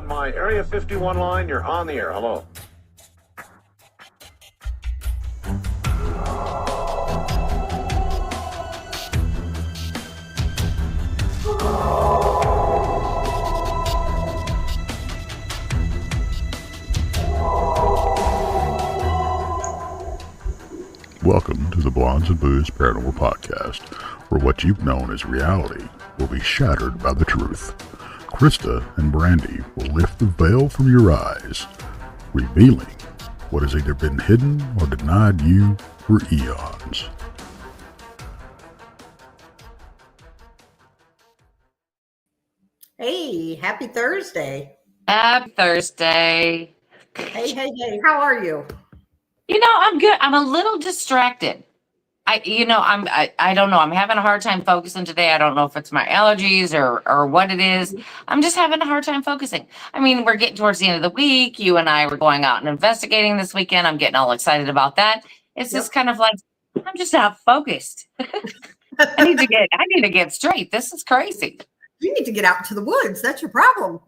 on my Area 51 line. You're on the air. Hello. Welcome to the Blondes and Booze Paranormal Podcast, where what you've known as reality will be shattered by the truth. Krista and Brandy will lift the veil from your eyes, revealing what has either been hidden or denied you for eons. Hey, happy Thursday. Happy Thursday. Hey, how are you? You know, I'm good. I'm a little distracted. I don't know. I'm having a hard time focusing today. I don't know if it's my allergies or what it is. I'm just having a hard time focusing. I mean, we're getting towards the end of the week. You and I were going out and investigating this weekend. I'm getting all excited about that. It's just kind of like, I'm just not focused. I need to get straight. This is crazy. You need to get out to the woods. That's your problem.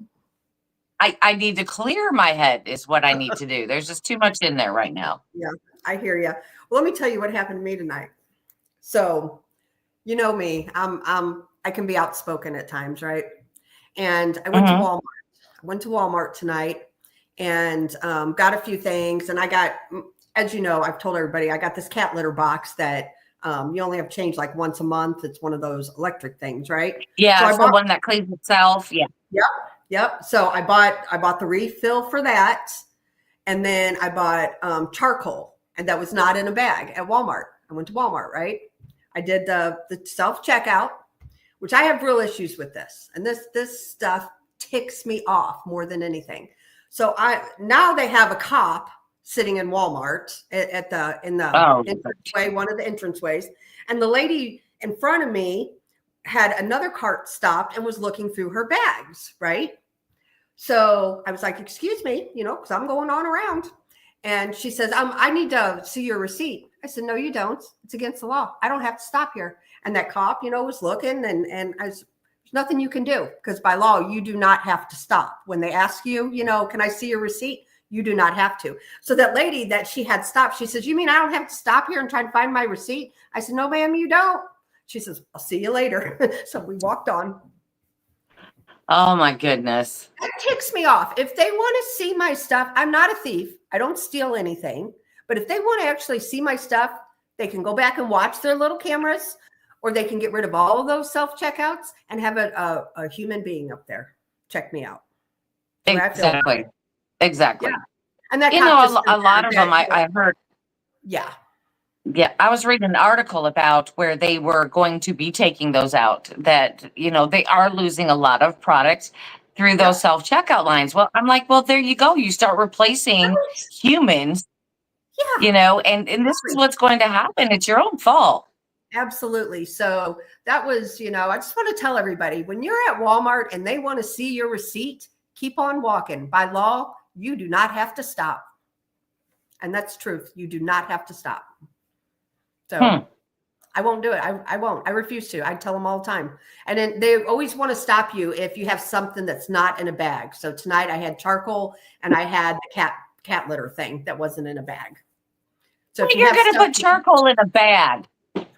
I need to clear my head is what I need to do. There's just too much in there right now. Yeah, I hear you. Well, let me tell you what happened to me tonight. So, you know me, I can be outspoken at times, right? And I went to Walmart. I went to Walmart tonight and got a few things. And I got, as you know, I've told everybody, I got this cat litter box that you only have to change like once a month. It's one of those electric things, right? Yeah, so it's the one that cleans itself. Yeah. Yep. So I bought the refill for that. And then I bought charcoal, and that was not in a bag at Walmart. I went to Walmart, right? I did the self-checkout, which I have real issues with this. And this stuff ticks me off more than anything. So now they have a cop sitting in Walmart in the entranceway, one of the entranceways. And the lady in front of me had another cart stopped and was looking through her bags, right? So I was like, excuse me, because I'm going on around. And she says, I need to see your receipt. I said, no, you don't. It's against the law. I don't have to stop here. And that cop, was looking and there's nothing you can do because by law, you do not have to stop. When they ask you, can I see your receipt? You do not have to. So that lady that she had stopped, she says, you mean I don't have to stop here and try to find my receipt? I said, no, ma'am, you don't. She says, I'll see you later. So we walked on. Oh, my goodness. That ticks me off. If they want to see my stuff, I'm not a thief. I don't steal anything. But if they want to actually see my stuff, they can go back and watch their little cameras, or they can get rid of all of those self-checkouts and have a human being up there check me out. Exactly. Yeah. And that a lot of them I heard. Yeah. Yeah, I was reading an article about where they were going to be taking those out, that, they are losing a lot of products through those self-checkout lines. Well, I'm like, well, there you go. You start replacing humans, and this is what's going to happen. It's your own fault. Absolutely. So that was, I just want to tell everybody, when you're at Walmart and they want to see your receipt, keep on walking. By law, you do not have to stop. And that's truth. You do not have to stop. So I won't do it. I won't. I refuse to. I tell them all the time. And then they always want to stop you if you have something that's not in a bag. So tonight I had charcoal and I had the cat litter thing that wasn't in a bag. So if you're going to put charcoal in a bag.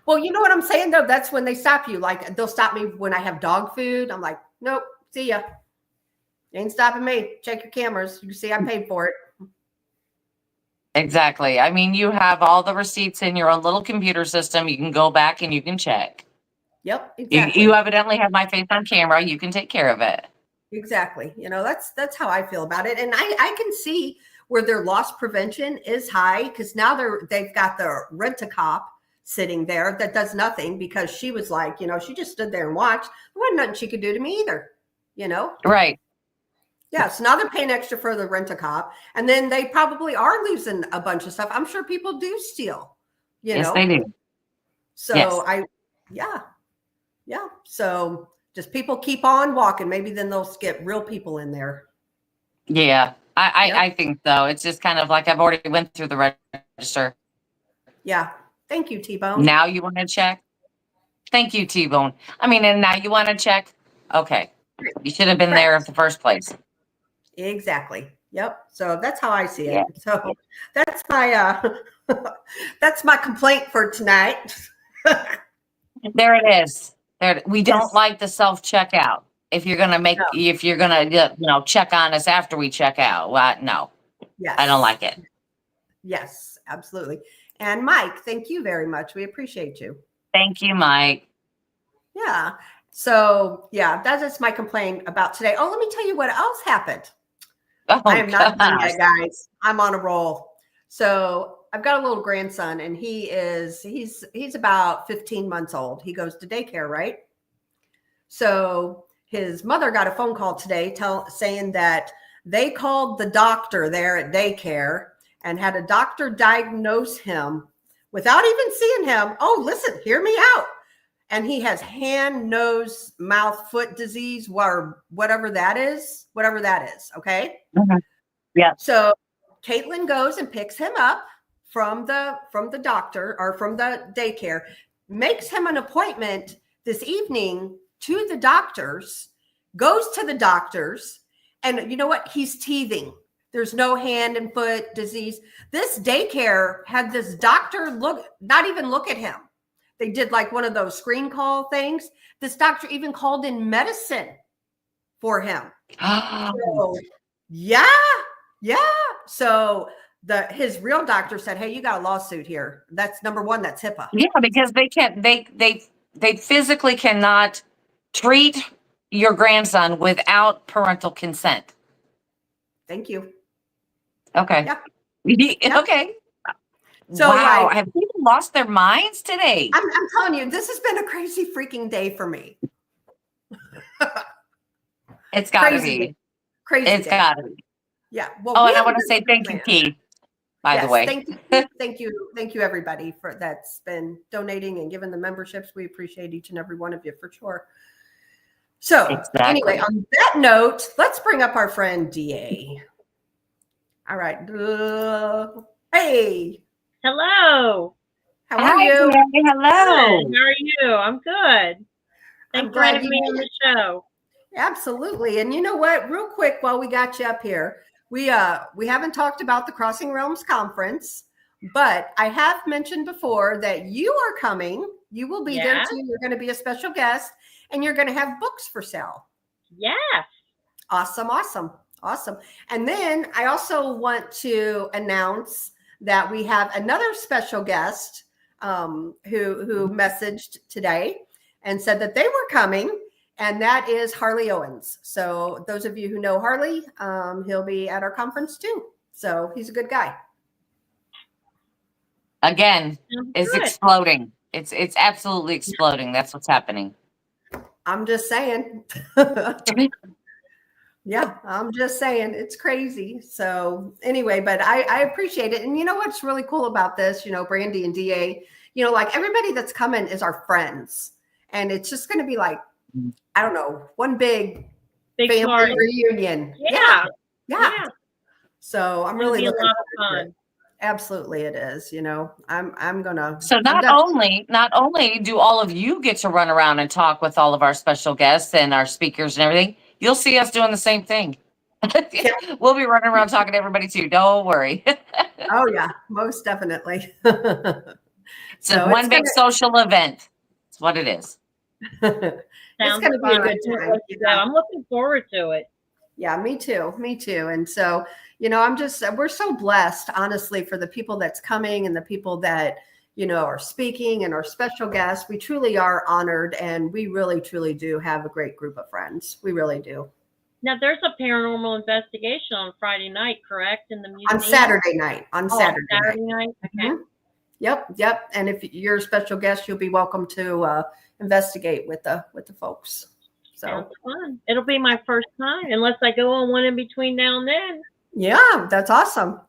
Well, you know what I'm saying, though? That's when they stop you. Like, they'll stop me when I have dog food. I'm like, nope, see ya. You ain't stopping me. Check your cameras. You can see I paid for it. Exactly. I mean, you have all the receipts in your own little computer system. You can go back and you can check. Yep, exactly. You evidently have my face on camera. You can take care of it. Exactly. That's how I feel about it. And I can see where their loss prevention is high because now they've got the rent-a-cop sitting there that does nothing because she was like, she just stood there and watched. There wasn't nothing she could do to me either, Right. Yeah, so now they're paying extra for the rent-a-cop, and then they probably are losing a bunch of stuff. I'm sure people do steal, Yes, they do. So So just people keep on walking. Maybe then they'll get real people in there. Yeah, I think so. It's just kind of like I've already went through the register. Yeah. Thank you, T-Bone. Now you want to check? Thank you, T-Bone. I mean, and now you want to check? Okay. You should have been there in the first place. Exactly. Yep. So that's how I see it. Yeah. So that's my that's my complaint for tonight. There it is. There, we don't Yes. like the self checkout. If you're gonna No. check on us after we check out, well, no, Yes. I don't like it. Yes, absolutely. And Mike, thank you very much. We appreciate you. Thank you, Mike. Yeah. So yeah, that is my complaint about today. Oh, let me tell you what else happened. Oh, I am not done gosh. yet, guys. I'm on a roll. So I've got a little grandson, and he's about 15 months old. He goes to daycare, right? So his mother got a phone call today saying that they called the doctor there at daycare and had a doctor diagnose him without even seeing him. Oh, listen, hear me out. And he has hand, nose, mouth, foot disease, or whatever that is. Okay. Mhm. Yeah. So Caitlin goes and picks him up from the doctor or from the daycare, makes him an appointment this evening to the doctors, goes to the doctors, and you know what? He's teething. There's no hand and foot disease. This daycare had this doctor not even look at him. They did like one of those screen call things. This doctor even called in medicine for him. So, yeah. So his real doctor said, "Hey, you got a lawsuit here. That's number one. That's HIPAA." Yeah, because they physically cannot treat your grandson without parental consent. Thank you. Okay. Yeah. Okay. So, wow, like, have people lost their minds today? I'm telling you, this has been a crazy freaking day for me. It's got to Crazy be. day. Crazy It's day. got to be. Yeah. Well, Oh, we and I have a want to good say thank you, plan. Keith, by the Yes, way. thank you everybody that's been donating and giving the memberships. We appreciate each and every one of you for sure. So Exactly. anyway, on that note, let's bring up our friend DA. All right. Hey, Hello. how are Hi, you? Danny. Hello. Good. How are you? I'm good. Thanks for glad having you me on made the show. Absolutely. And you know what? Real quick, while we got you up here, we haven't talked about the Crossing Realms Conference, but I have mentioned before that you are coming. You will be there Yeah. too. You're going to be a special guest, and you're going to have books for sale. Yes. Awesome. And then I also want to announce that we have another special guest who messaged today and said that they were coming, and that is Harley Owens. So those of you who know Harley, he'll be at our conference too. So he's a good guy. Again, it's Good. exploding. It's absolutely exploding. That's what's happening. I'm just saying. Yeah, I'm just saying it's crazy. So anyway, but I appreciate it. And you know what's really cool about this, Brandy and DA, like everybody that's coming is our friends. And it's just going to be like, I don't know, one big family party. reunion. Yeah. So I'm It'll really be a looking lot of forward to it. fun. Absolutely it is. I'm gonna. So not only do all of you get to run around and talk with all of our special guests and our speakers and everything, you'll see us doing the same thing. Yeah. We'll be running around talking to everybody too. Don't worry. Oh yeah, most definitely. It's one big social event. It's what it is. It's Sounds going to be a fun. good time. I'm looking forward to it. Yeah, me too. And so, we're so blessed, honestly, for the people that's coming and the people that, are speaking and our special guests. We truly are honored, and we really, truly do have a great group of friends. We really do. Now, there's a paranormal investigation on Friday night, correct? In the museum? On Saturday night. Saturday night. Okay. Mm-hmm. Yep. And if you're a special guest, you'll be welcome to investigate with the folks. So sounds fun. It'll be my first time, unless I go on one in between now and then. Yeah, that's awesome.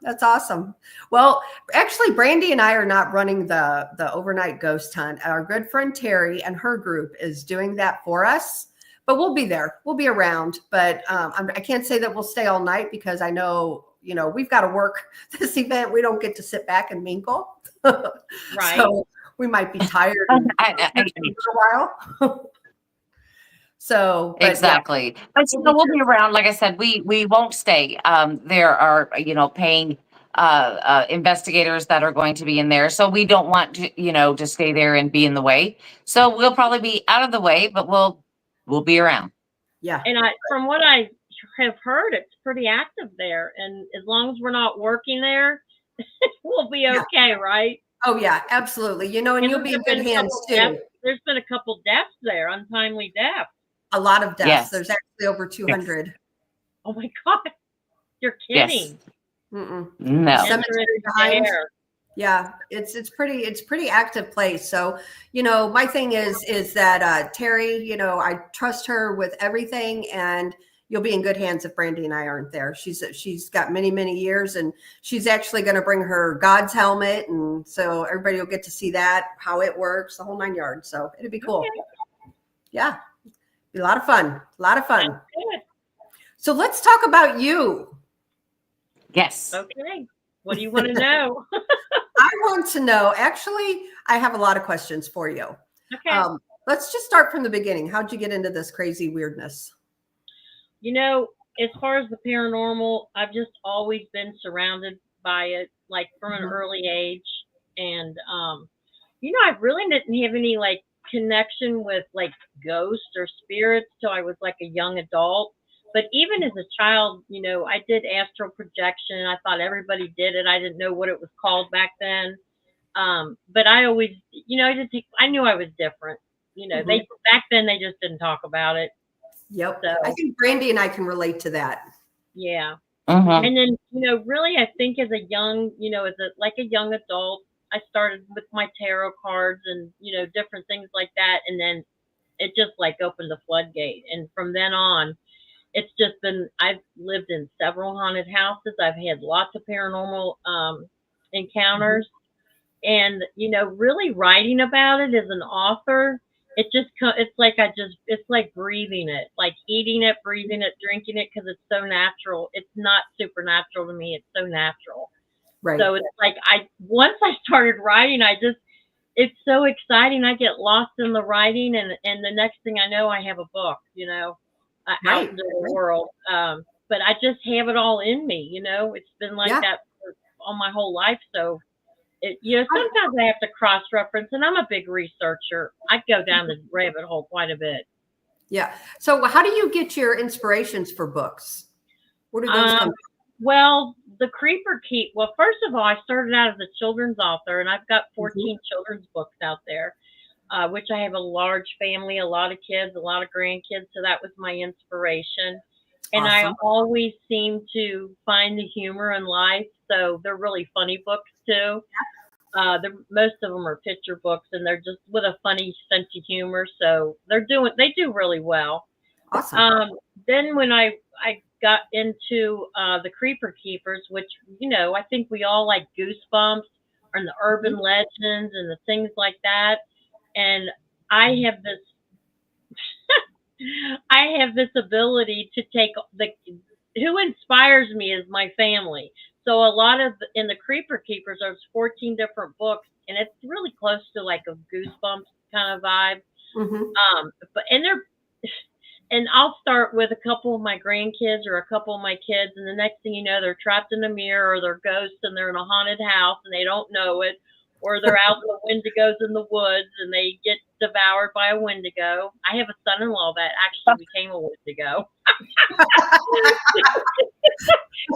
Well, actually, Brandy and I are not running the overnight ghost hunt. Our good friend Terry and her group is doing that for us. But we'll be there. We'll be around. But I can't say that we'll stay all night because I know, we've got to work this event. We don't get to sit back and mingle. Right. So we might be tired for a while. So, but Exactly. But we'll be around. Like I said, we won't stay. There are, paying investigators that are going to be in there. So we don't want to, to stay there and be in the way. So we'll probably be out of the way, but we'll be around. Yeah. And from what I have heard, it's pretty active there. And as long as we're not working there, we'll be okay, right? Oh yeah, absolutely. And you'll be in good hands too. There's been a couple deaths there, untimely deaths. A lot of deaths. Yes. There's actually over 200. Yes. Oh my God. You're kidding. Yes. No. Cemetery behind. Yeah, it's pretty active place. So, my thing is that Terry, I trust her with everything, and you'll be in good hands if Brandy and I aren't there. She's got many, many years, and she's actually going to bring her God's helmet, and so everybody will get to see that, how it works, the whole 9 yards. So it'll be cool. Okay. Yeah, be a lot of fun. So let's talk about you. Yes. Okay. What do you want to know? I want to know. Actually, I have a lot of questions for you. Okay. Let's just start from the beginning. How'd you get into this crazy weirdness? As far as the paranormal, I've just always been surrounded by it, like from an early age. And, I really didn't have any connection with ghosts or spirits till I was a young adult. But even as a child, I did astral projection. I thought everybody did it. I didn't know what it was called back then. But I always, I knew I was different. They back then they just didn't talk about it. Yep. So, I think Brandy and I can relate to that. Yeah. Mm-hmm. And then, really, I think as a young, as a young adult, I started with my tarot cards and, different things like that. And then it just opened the floodgate. And from then on, it's just been, I've lived in several haunted houses. I've had lots of paranormal encounters. And, really writing about it as an author, it's like breathing it, like eating it, breathing it, drinking it, because it's so natural. It's not supernatural to me. It's so natural. Right. So it's once I started writing, it's so exciting. I get lost in the writing, and the next thing I know, I have a book, out into the world. But I just have it all in me, it's been that for all my whole life. So sometimes I have to cross-reference, and I'm a big researcher. I go down the rabbit hole quite a bit. Yeah. So how do you get your inspirations for books? Where do those come from? Well, the Creeper Keep. Well, first of all, I started out as a children's author, and I've got 14 children's books out there, which I have a large family, a lot of kids, a lot of grandkids. So that was my inspiration. And awesome. I always seem to find the humor in life. So they're really funny books too. Most of them are picture books, and they're just with a funny sense of humor. So they do really well. Awesome. Then when I got into the Creeper Keepers, which, I think we all like Goosebumps and the urban legends and the things like that. And I have this ability to take who inspires me is my family. So a lot of in the Creeper Keepers, there's 14 different books, and it's really close to a Goosebumps kind of vibe. And I'll start with a couple of my grandkids or a couple of my kids, and the next thing you know, they're trapped in a mirror, or they're ghosts, and they're in a haunted house, and they don't know it, or they're out in the Wendigos in the woods, and they get devoured by a Wendigo. I have a son-in-law that actually became a Wendigo.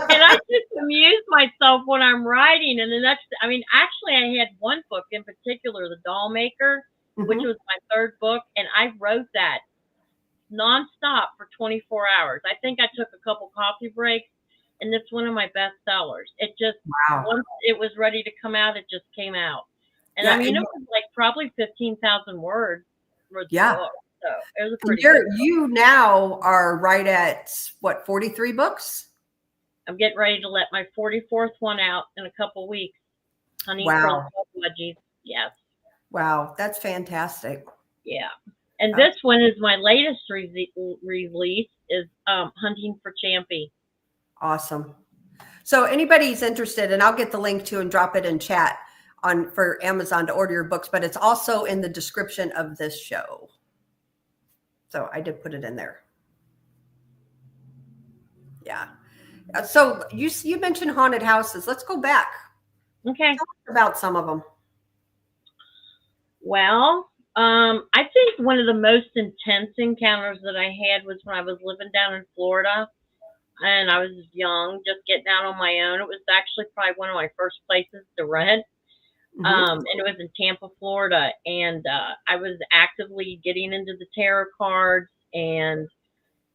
And I just amuse myself when I'm writing. And actually, I had one book in particular, The Doll Maker, which was my third book, and I wrote that nonstop for 24 hours. I think I took a couple coffee breaks, and it's one of my best sellers. It just, once it was ready to come out, it just came out. And it was probably 15,000 words for the book. So it was a pretty good book. You now are right at 43 books? I'm getting ready to let my 44th one out in a couple weeks. Honey, wow. Wedgies. Yes. Wow. That's fantastic. Yeah. And this one is my latest release is Hunting for Champy. Awesome. So anybody's interested, and I'll get the link to and drop it in chat for Amazon to order your books, but it's also in the description of this show. So I did put it in there. Yeah. So you mentioned haunted houses. Let's go back. Okay. Tell us about some of them. Well, I think one of the most intense encounters that I had was when I was living down in Florida, and I was young, just getting out on my own. It was actually probably one of my first places to rent. And it was in Tampa, Florida, and I was actively getting into the tarot cards and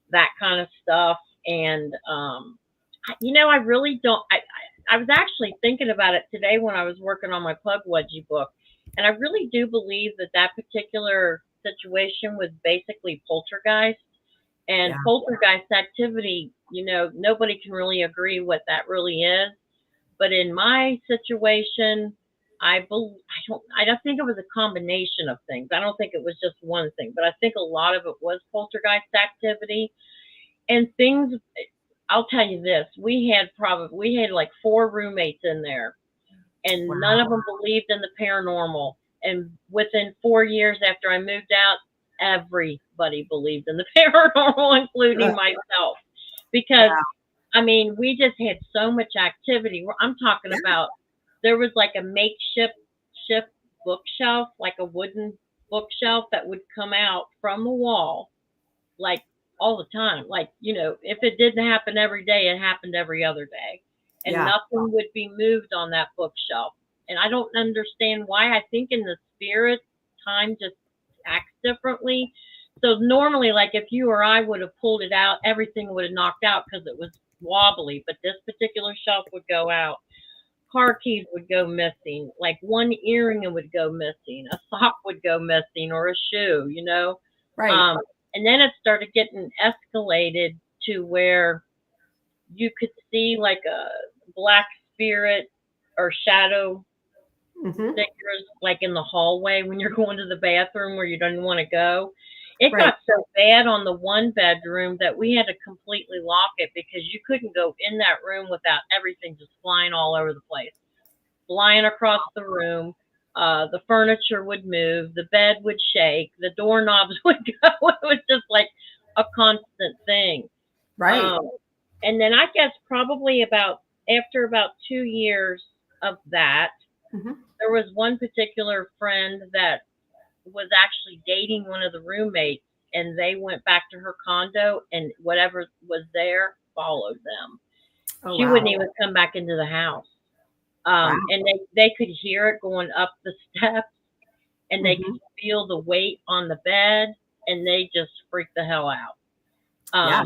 that kind of stuff. And I really don't. I was actually thinking about it today when I was working on my Pug Wedgie book, and I really do believe that particular situation was basically poltergeist. And poltergeist activity, nobody can really agree what that really is. But in my situation, I don't think it was a combination of things. I don't think it was just one thing, but I think a lot of it was poltergeist activity and things. I'll tell you this: we had like 4 roommates in there, and none of them believed in the paranormal. And within 4 years after I moved out, everybody believed in the paranormal, including myself, because I mean, we just had so much activity. I'm talking about, there was like a makeshift bookshelf, like a wooden bookshelf that would come out from the wall, like all the time. Like, if it didn't happen every day, it happened every other day. And nothing would be moved on that bookshelf. And I don't understand why. I think in the spirit, time just acts differently. So normally, like if you or I would have pulled it out, everything would have knocked out because it was wobbly. But this particular shelf would go out. Car keys would go missing. Like one earring would go missing. A sock would go missing, or a shoe, Right. And then it started getting escalated to where you could see like a black spirit or shadow figures like in the hallway when you're going to the bathroom where you don't want to go. It got so bad on the one bedroom that we had to completely lock it because you couldn't go in that room without everything just flying all over the place, flying across the room. The furniture would move, the bed would shake, the doorknobs would go. It was just like a constant thing. Right. And then I guess probably after about 2 years of that, there was one particular friend that was actually dating one of the roommates, and they went back to her condo, and whatever was there followed them. She wouldn't even come back into the house. And they could hear it going up the steps, and they could feel the weight on the bed, and they just freaked the hell out. I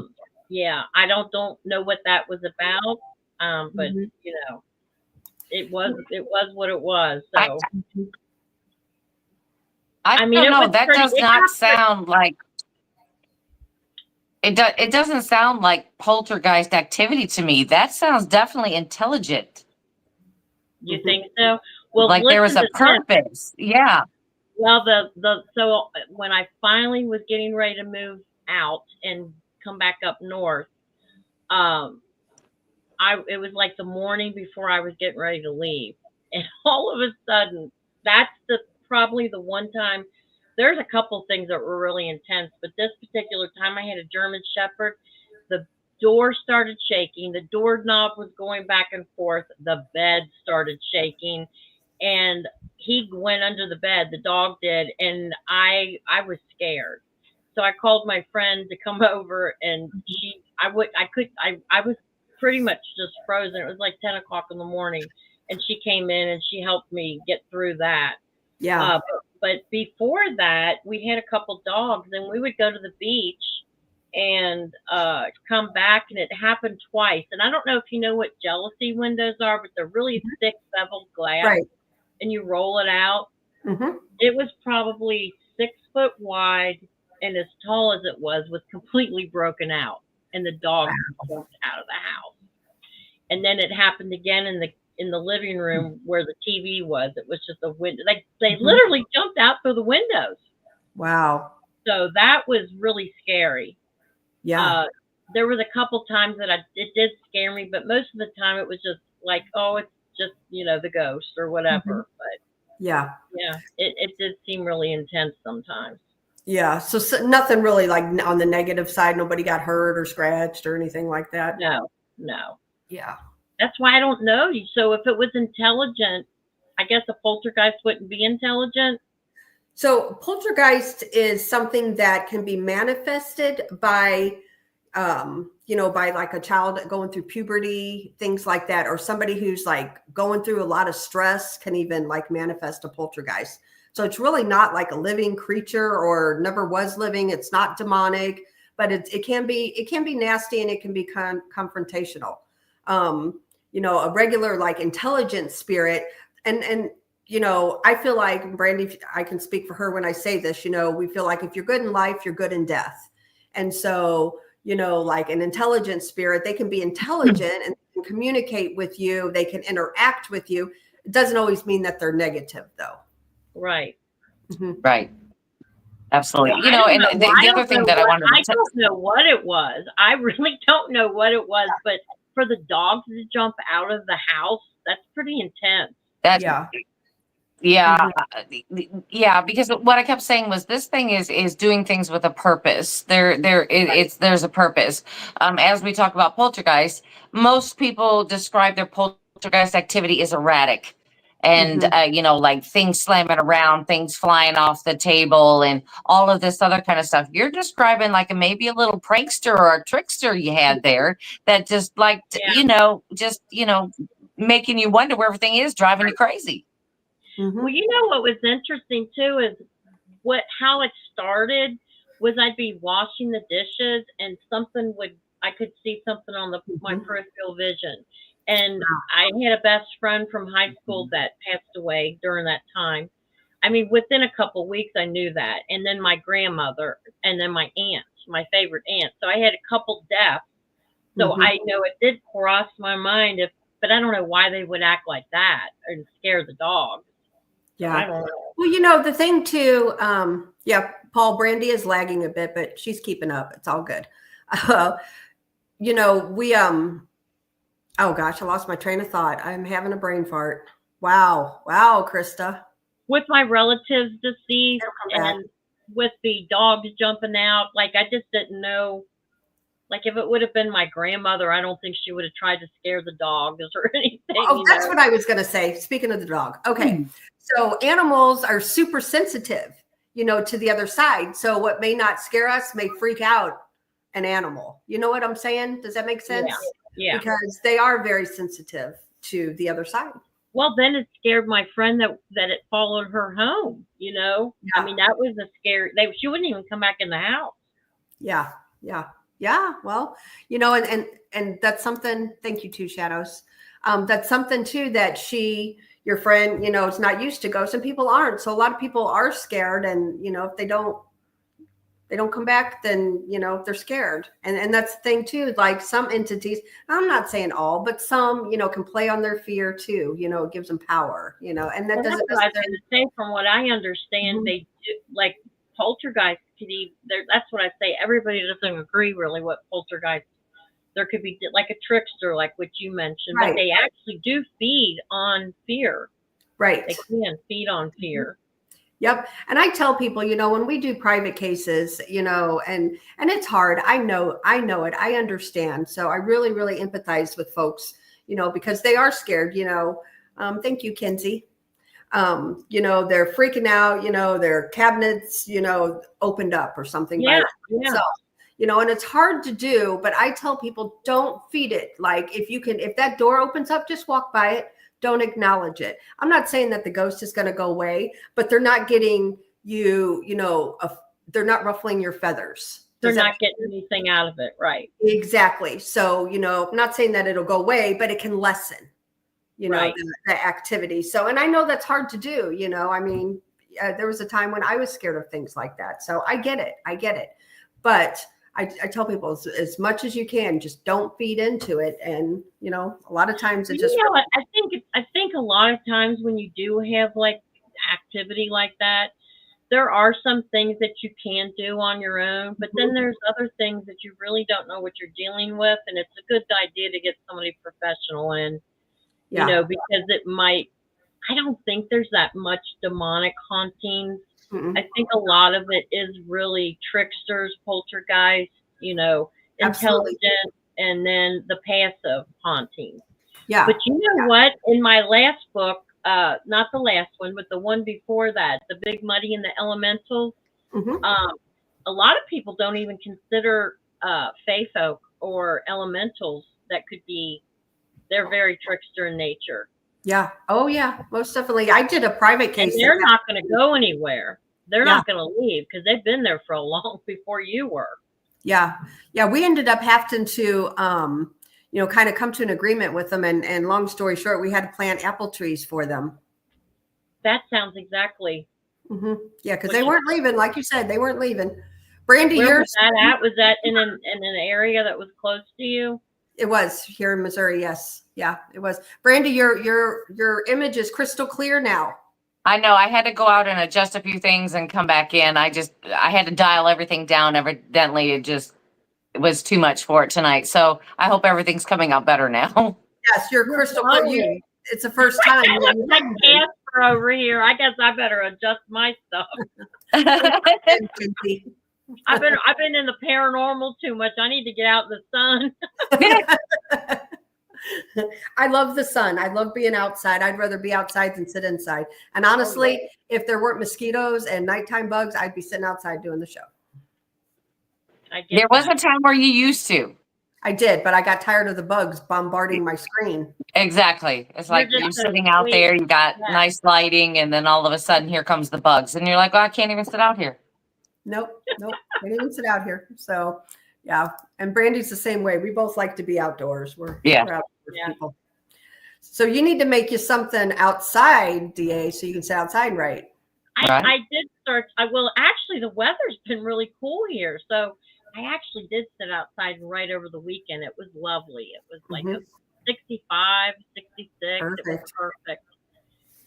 don't know what that was about, but it was what it was. So I mean, don't know. That does not sound like it. It doesn't sound like poltergeist activity to me. That sounds definitely intelligent. You think so? Well, like there was a purpose. Yeah. Well, so when I finally was getting ready to move out and come back up north, it was like the morning before I was getting ready to leave, and all of a sudden, that's probably the one time. There's a couple things that were really intense, but this particular time I had a German Shepherd. The door started shaking. The doorknob was going back and forth. The bed started shaking, and he went under the bed. The dog did, and I was scared. So I called my friend to come over, and I was pretty much just frozen. It was like 10 o'clock in the morning, and she came in and she helped me get through that. Yeah. But before that, we had a couple dogs, and we would go to the beach and come back, and it happened twice. And I don't know if you know what jealousy windows are, but they're really thick beveled glass, and you roll it out. It was probably 6 foot wide, and as tall as it was completely broken out, and the dog jumped out of the house. And then it happened again in the living room where the TV was. It was just a window. They literally jumped out through the windows. Wow. So that was really scary. Yeah. There was a couple times that it did scare me, but most of the time it was just like, oh, it's just, the ghost or whatever. But yeah, it did seem really intense sometimes. Yeah. So nothing really like on the negative side. Nobody got hurt or scratched or anything like that. No, no. Yeah. That's why I don't know. So if it was intelligent, I guess a poltergeist wouldn't be intelligent. So poltergeist is something that can be manifested by, by like a child going through puberty, things like that, or somebody who's like going through a lot of stress can even like manifest a poltergeist. So it's really not like a living creature or never was living. It's not demonic, but it can be nasty and it can be confrontational. A regular like intelligent spirit and I feel like Brandy, I can speak for her when I say this, we feel like if you're good in life, you're good in death. And so, like an intelligent spirit, they can be intelligent and can communicate with you. They can interact with you. It doesn't always mean that they're negative though. Right. Mm-hmm. Right. Absolutely. Yeah, and the other thing that I wanted to don't know what it was. I really don't know what it was, but for the dogs to jump out of the house, that's pretty intense. Yeah, because what I kept saying was this thing is doing things with a purpose. There's a purpose. As we talk about poltergeist, most people describe their poltergeist activity as erratic. And, like things slamming around, things flying off the table and all of this other kind of stuff. You're describing like maybe a little prankster or a trickster you had there that just making you wonder where everything is, driving you crazy. Mm-hmm. Well, what was interesting too is how it started was I'd be washing the dishes and I could see something on my peripheral vision. And I had a best friend from high school that passed away during that time. I mean, within a couple of weeks, I knew that. And then my grandmother, and then my aunt, my favorite aunt. So I had a couple deaths. So I know it did cross my mind, but I don't know why they would act like that and scare the dogs. Yeah. Well, the thing too, Paul, Brandy is lagging a bit, but she's keeping up. It's all good. Oh gosh, I lost my train of thought. I'm having a brain fart. Wow, Krista. With my relatives deceased and with the dogs jumping out, like I just didn't know. Like if it would have been my grandmother, I don't think she would have tried to scare the dogs or anything. Oh, that's what I was going to say. Speaking of the dog. Okay. So animals are super sensitive, to the other side. So what may not scare us may freak out an animal. You know what I'm saying? Does that make sense? Yeah. Because they are very sensitive to the other side. Well, then it scared my friend that it followed her home, Yeah. I mean, that was a scary, she wouldn't even come back in the house. Yeah. Well, and that's something, thank you too, Shadows. That's something too, that your friend, is not used to ghosts and people aren't. So a lot of people are scared and, if they don't come back, then, they're scared. And that's the thing too, like some entities, I'm not saying all, but some, can play on their fear too, it gives them power, and that doesn't that's what I was going to say. From what I understand, they do, like poltergeist that's what I say. Everybody doesn't agree really what poltergeist. There could be like a trickster, like what you mentioned, but they actually do feed on fear. Right. They can feed on fear. Yep. And I tell people, when we do private cases, and it's hard. I know it. I understand. So I really, really empathize with folks, because they are scared, thank you, Kinsey. They're freaking out, their cabinets, opened up or something. Yeah. So, and it's hard to do, but I tell people don't feed it. Like if that door opens up, just walk by it. Don't acknowledge it. I'm not saying that the ghost is going to go away, but they're not getting you, they're not ruffling your feathers. They're not getting anything out of it. Right. Exactly. So, I'm not saying that it'll go away, but it can lessen, the activity. So, and I know that's hard to do, I mean, there was a time when I was scared of things like that. So I get it. But I tell people as much as you can, just don't feed into it. And, a lot of times it just. I think a lot of times when you do have like activity like that, there are some things that you can do on your own, but then there's other things that you really don't know what you're dealing with. And it's a good idea to get somebody professional in, because it might, I don't think there's that much demonic hauntings Mm-mm. I think a lot of it is really tricksters, poltergeists, Absolutely. intelligent, and then the passive hauntings. Yeah. But you know what? In my last book, not the last one, but the one before that, The Big Muddy and the Elementals, Hmm. a lot of people don't even consider fae folk or elementals that could be, they're very trickster in nature. Yeah. Oh, yeah. Most definitely. I did a private And case. they're not going to go anywhere. They're Yeah. not going to leave because they've been there for a long before you were. Yeah. Yeah. We ended up having to, kind of come to an agreement with them. And long story short, we had to plant apple trees for them. That sounds exactly. Hmm. Yeah. Because they weren't leaving. Like you said, they weren't leaving. Brandy, Where yours. was that at? Was that in an area that was close to you? It was here in Missouri. Yes. Yeah, it was. Brandy, your image is crystal clear now. I know I had to go out and adjust a few things and come back in. I had to dial everything down. Evidently, it was too much for it tonight. So I hope everything's coming out better now. Yes, you're crystal clear. It's the first time. I look like Casper over here. I guess I better adjust my stuff. I've been in the paranormal too much. I need to get out in the sun. I love the sun. I love being outside. I'd rather be outside than sit inside. And honestly, if there weren't mosquitoes and nighttime bugs, I'd be sitting outside doing the show. There was a time where you used to. I did, but I got tired of the bugs bombarding my screen. Exactly. It's like you're sitting out there, you got nice lighting, and then all of a sudden here comes the bugs. And you're like, well, I can't even sit out here. Nope. I didn't even sit out here. So yeah. And Brandy's the same way. We both like to be outdoors. We're outdoors people. So you need to make you something outside, DA, so you can sit outside and write. I did start. Actually, the weather's been really cool here. So I actually did sit outside and write over the weekend. It was lovely. It was like a 65, 66. Perfect. It was perfect.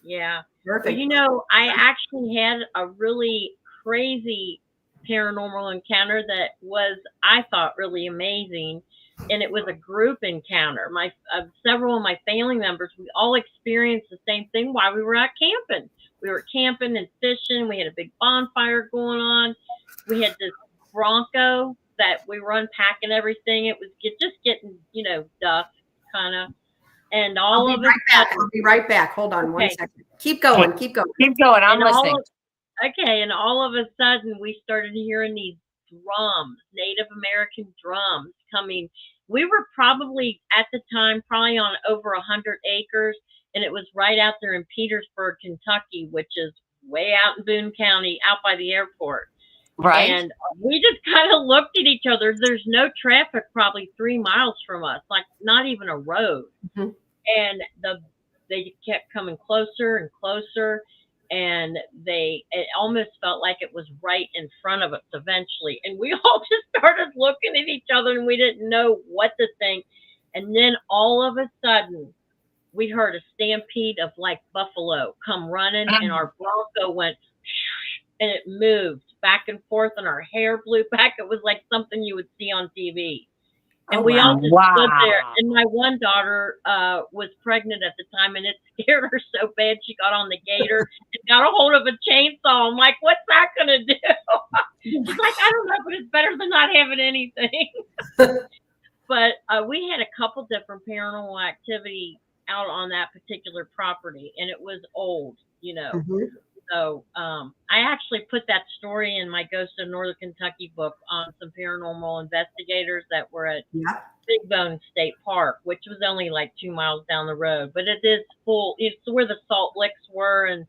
Yeah. Perfect. But, I actually had a really crazy paranormal encounter that was, I thought, really amazing. And it was a group encounter. Several of my family members, we all experienced the same thing while we were out camping. We were camping and fishing. We had a big bonfire going on. We had this Bronco that we were unpacking everything. It was just getting, dusk kind of. And all of it. I'll be right back. Hold on 1 second. Keep going. Keep going. I'm listening. And all of a sudden we started hearing these drums, Native American drums coming. We were probably at the time on over 100 acres, and it was right out there in Petersburg, Kentucky, which is way out in Boone County, out by the airport. Right. And we just kind of looked at each other. There's no traffic probably 3 miles from us, like not even a road. Mm-hmm. And they kept coming closer and closer. And it almost felt like it was right in front of us eventually. And we all just started looking at each other and we didn't know what to think. And then all of a sudden, we heard a stampede of like buffalo come running, and our Bronco went and it moved back and forth, and our hair blew back. It was like something you would see on TV. And we all just stood there. And my one daughter was pregnant at the time, and it scared her so bad she got on the gator and got a hold of a chainsaw. I'm like, what's that going to do? She's like, I don't know, but it's better than not having anything. But we had a couple different paranormal activity out on that particular property, and it was old, Mm-hmm. So I actually put that story in my Ghost of Northern Kentucky book on some paranormal investigators that were at Big Bone State Park, which was only like 2 miles down the road. But it is full. It's where the salt licks were and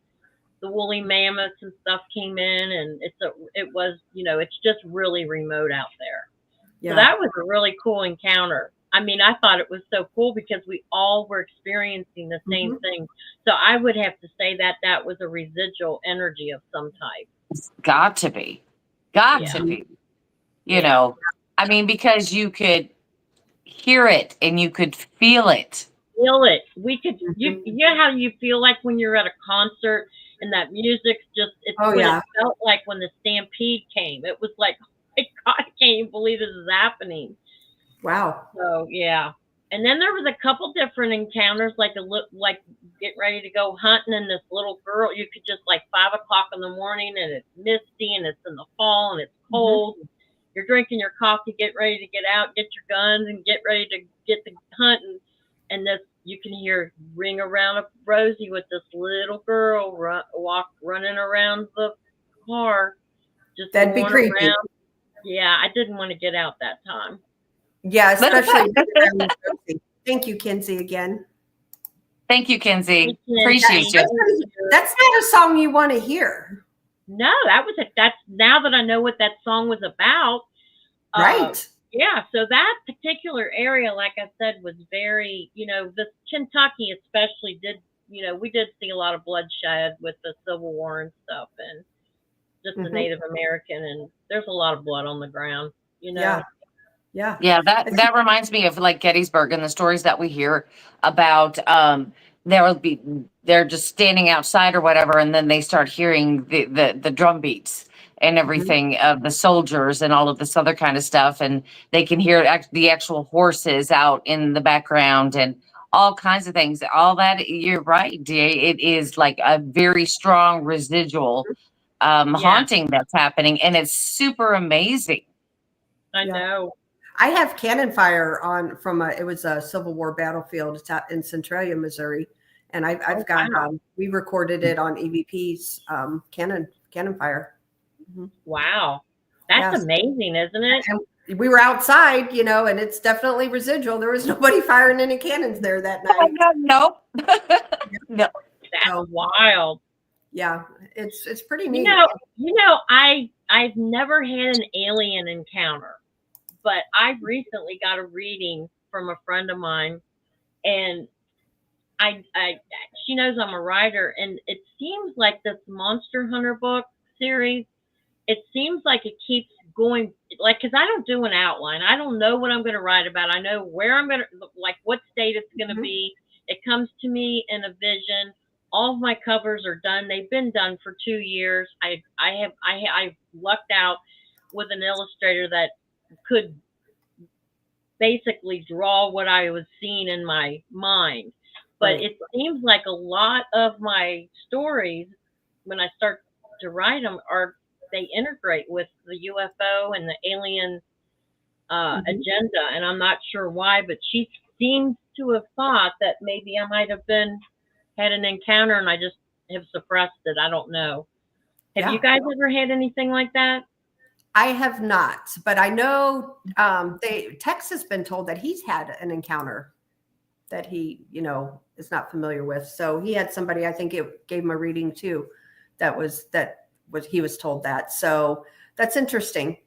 the woolly mammoths and stuff came in, and it's just really remote out there. Yeah. So that was a really cool encounter. I mean, I thought it was so cool because we all were experiencing the same thing. So I would have to say that was a residual energy of some type. It's got to be. To be. I mean, because you could hear it and you could feel it. We could, you know how you feel like when you're at a concert and that music's just, it felt like when the stampede came. It was like, oh my God, I can't even believe this is happening. Wow. So, yeah. And then there was a couple different encounters, like get ready to go hunting, and this little girl, you could just like 5 o'clock in the morning, and it's misty, and it's in the fall, and it's cold. You're drinking your coffee, get ready to get out, get your guns, and get ready to get the hunting. And this, you can hear ring around a Rosie with this little girl running around the car, just That'd be going creepy. around. Yeah, I didn't want to get out that time. Yeah, especially. Thank you, Kinsey, again. Thank you, Kinsey. you. Appreciate you. That's not a song you want to hear. No, that was it. That's now that I know what that song was about. Right. Yeah, so that particular area, like I said, was very, the Kentucky especially did, we did see a lot of bloodshed with the Civil War and stuff, and just the Native American, and there's a lot of blood on the ground, Yeah. Yeah, that reminds me of like Gettysburg and the stories that we hear about. They're just standing outside or whatever, and then they start hearing the drum beats and everything of the soldiers and all of this other kind of stuff, and they can hear the actual horses out in the background and all kinds of things. All that, you're right, DA. It is like a very strong residual haunting that's happening, and it's super amazing. I know. I have cannon fire on from it was a Civil War battlefield. It's out in Centralia, Missouri, and I've got we recorded it on EVP's cannon fire. Wow, that's amazing, isn't it? And we were outside, and it's definitely residual. There was nobody firing any cannons there that night. Nope. No. That's wild. Yeah, it's pretty neat. I've never had an alien encounter, but I recently got a reading from a friend of mine, and she knows I'm a writer, and it seems like this Monster Hunter book series, it seems like it keeps going, like, because I don't do an outline. I don't know what I'm going to write about. I know where I'm going to, like, what state it's going to be. It comes to me in a vision. All of my covers are done. They've been done for 2 years. I lucked out with an illustrator that could basically draw what I was seeing in my mind. But it seems like a lot of my stories, when I start to write them, they integrate with the UFO and the alien agenda, and I'm not sure why, but she seems to have thought that maybe I might have had an encounter, and I just have suppressed it. I don't know. Have you guys ever had anything like that? I have not, but I know Tex has been told that he's had an encounter that he, is not familiar with. So he had somebody, I think it gave him a reading too, he was told that. So that's interesting.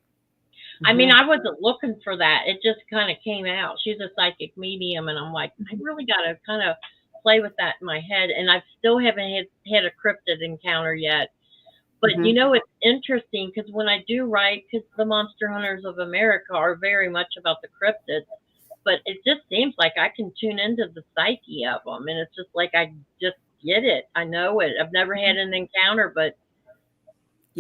I mean, I wasn't looking for that. It just kind of came out. She's a psychic medium, and I'm like, I really got to kind of play with that in my head. And I still haven't had a cryptid encounter yet. But, it's interesting because when I do write, because the Monster Hunters of America are very much about the cryptids, but it just seems like I can tune into the psyche of them. And it's just like I just get it. I know it. I've never had an encounter, but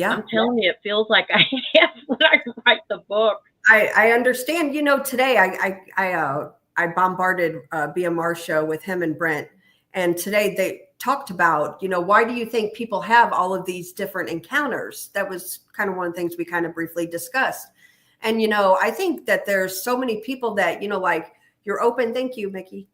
I'm telling you, it feels like I have when I write the book. I understand. Today I bombarded a BMR show with him and Brent, and today they talked about, why do you think people have all of these different encounters? That was kind of one of the things we kind of briefly discussed. And, I think that there's so many people that, like you're open. Thank you, Mickey.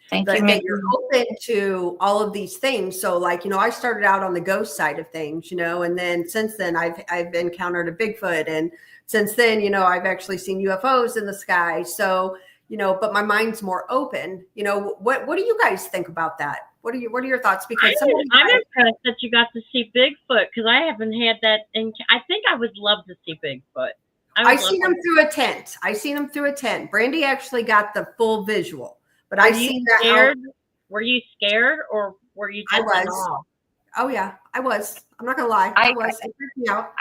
Thank you, Mickey. You're open to all of these things. So like, I started out on the ghost side of things, and then since then I've encountered a Bigfoot. And since then, I've actually seen UFOs in the sky. So, but my mind's more open. What do you guys think about that? What are your thoughts? Because I'm impressed that you got to see Bigfoot, because I haven't had that. And I think I would love to see Bigfoot. I seen him through a tent. Brandy actually got the full visual, but I seen that. Scared? Were you scared, or were you just I was. Oh yeah, I was. I'm not gonna lie. I was. It freaked me out.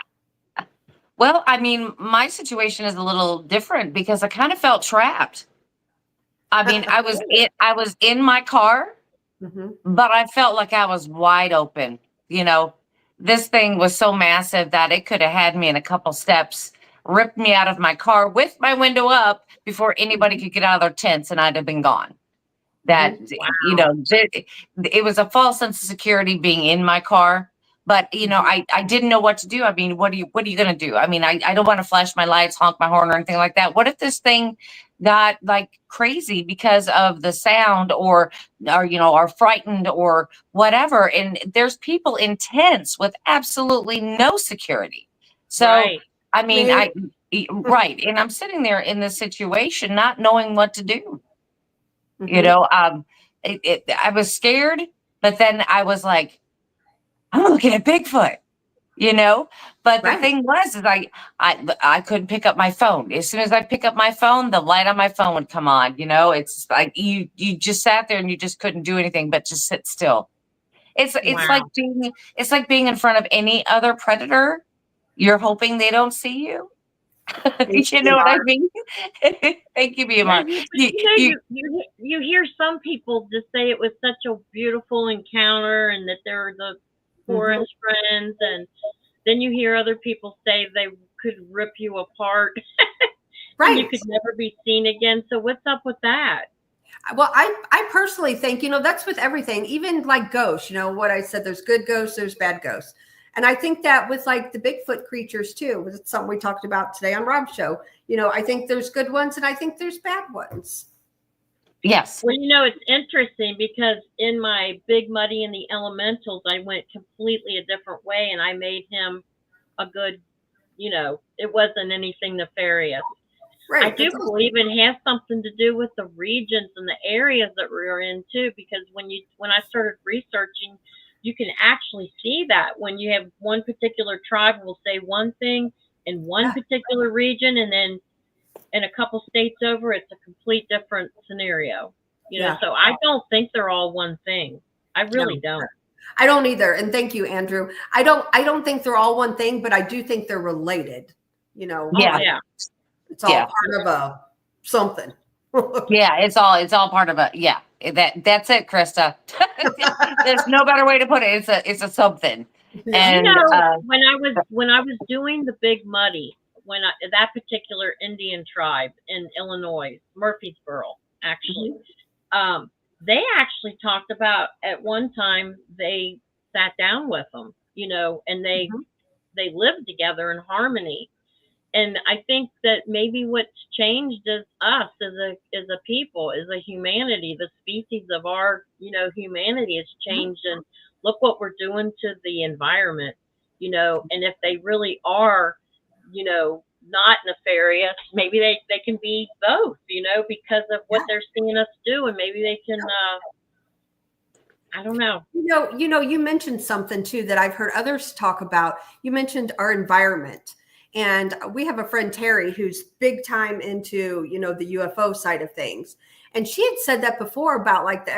Well, I mean, my situation is a little different because I kind of felt trapped. I mean, I was in my car, but I felt like I was wide open. This thing was so massive that it could have had me in a couple steps, ripped me out of my car with my window up before anybody could get out of their tents, and I'd have been gone. that, you Wow. know, it was a false sense of security being in my car. But, you know, I didn't know what to do. I mean, what are you going to do? I mean, I don't want to flash my lights, honk my horn or anything like that. What if this thing got like crazy because of the sound or, you know, are frightened or whatever? And there's people in tents with absolutely no security. So, Right. I mean, Maybe. right. And I'm sitting there in this situation, not knowing what to do. You Mhm. know, I was scared, but then I was like, I'm looking at Bigfoot, you know. But the Right. thing was, is I couldn't pick up my phone. As soon as I pick up my phone, the light on my phone would come on. You know, it's like you just sat there and you just couldn't do anything but just sit still. It's Wow. like being in front of any other predator. You're hoping they don't see you. Thank You you, know what I Mark. mean? Thank you, Yeah, BMR. but You, you, you hear some people just say it was such a beautiful encounter and that they were the Mhm. forest friends, and then you hear other people say they could rip you apart and you Right. could never be seen again. So what's up with that? Well, I personally think, you know, that's with everything, even like ghosts, you know, what I said, there's good ghosts, there's bad ghosts. And I think that with like the Bigfoot creatures too, was something we talked about today on Rob's show. You know, I think there's good ones and I think there's bad ones. yes. Well, you know, it's interesting because in my Big Muddy and the Elementals, I went completely a different way and I made him a good, you know, it wasn't anything nefarious. I Right. do That's awesome. believe it has something to do with the regions and the areas that we're in too, because when I started researching, you can actually see that when you have one particular tribe will say one thing in one Yeah. particular region, and then in a couple states over, it's a complete different scenario. You know, Yeah. so I don't think they're all one thing. I really No, don't. I don't either. And thank you, Andrew. I don't think they're all one thing, but I do think they're related. You know, Oh Yeah. yeah. it's all Yeah. part of a something. Yeah. It's all part of yeah. That's it, Krista. There's no better way to put it. It's a something. Yeah. You And know, when I was doing the Big Muddy, that particular Indian tribe in Illinois, Murfreesboro, actually, they actually talked about at one time they sat down with them, you know, and Mhm. they lived together in harmony. And I think that maybe what's changed is us as a people, as a humanity, the species of our, you know, humanity has changed, and look what we're doing to the environment, you know. And if they really are, you know, not nefarious, maybe they can be both, you know, because of what they're seeing us do, and maybe they can I don't know. You mentioned something too that I've heard others talk about. You mentioned our environment. And we have a friend, Terry, who's big time into, you know, the UFO side of things. And she had said that before about like the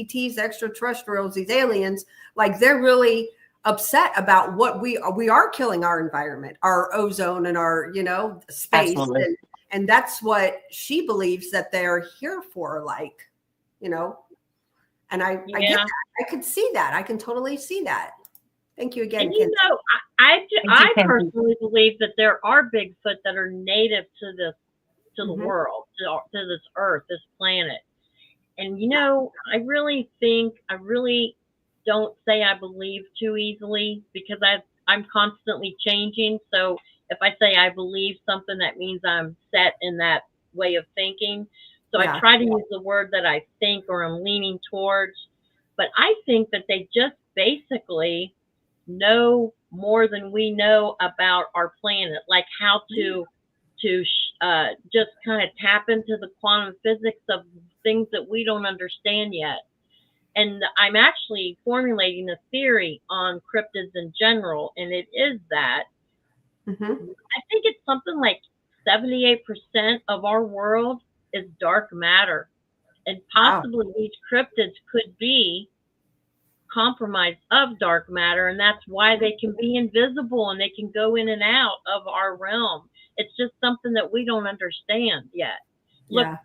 ETs, the extraterrestrials, these aliens, like they're really upset about what we are killing our environment, our ozone and our, you know, space. absolutely. And that's what she believes that they're here for, like, you know. And I get Yeah. that. I could see that. I can totally see that. Thank you again, And Ken. you know, Thank you, I Kenzie. personally believe that there are Bigfoot that are native to the Mhm. world, to this earth, this planet. And you know, I really don't say I believe too easily, because I'm constantly changing. So if I say I believe something, that means I'm set in that way of thinking. So I Yeah. try to use the word that I think or I'm leaning towards. But I think that they just basically know more than we know about our planet, like how to just kind of tap into the quantum physics of things that we don't understand yet. And I'm actually formulating a theory on cryptids in general, and it is that Mhm. I think it's something like 78% of our world is dark matter, and Wow. possibly these cryptids could be compromise of dark matter, and that's why they can be invisible and they can go in and out of our realm. It's just something that we don't understand yet. Look, Yeah.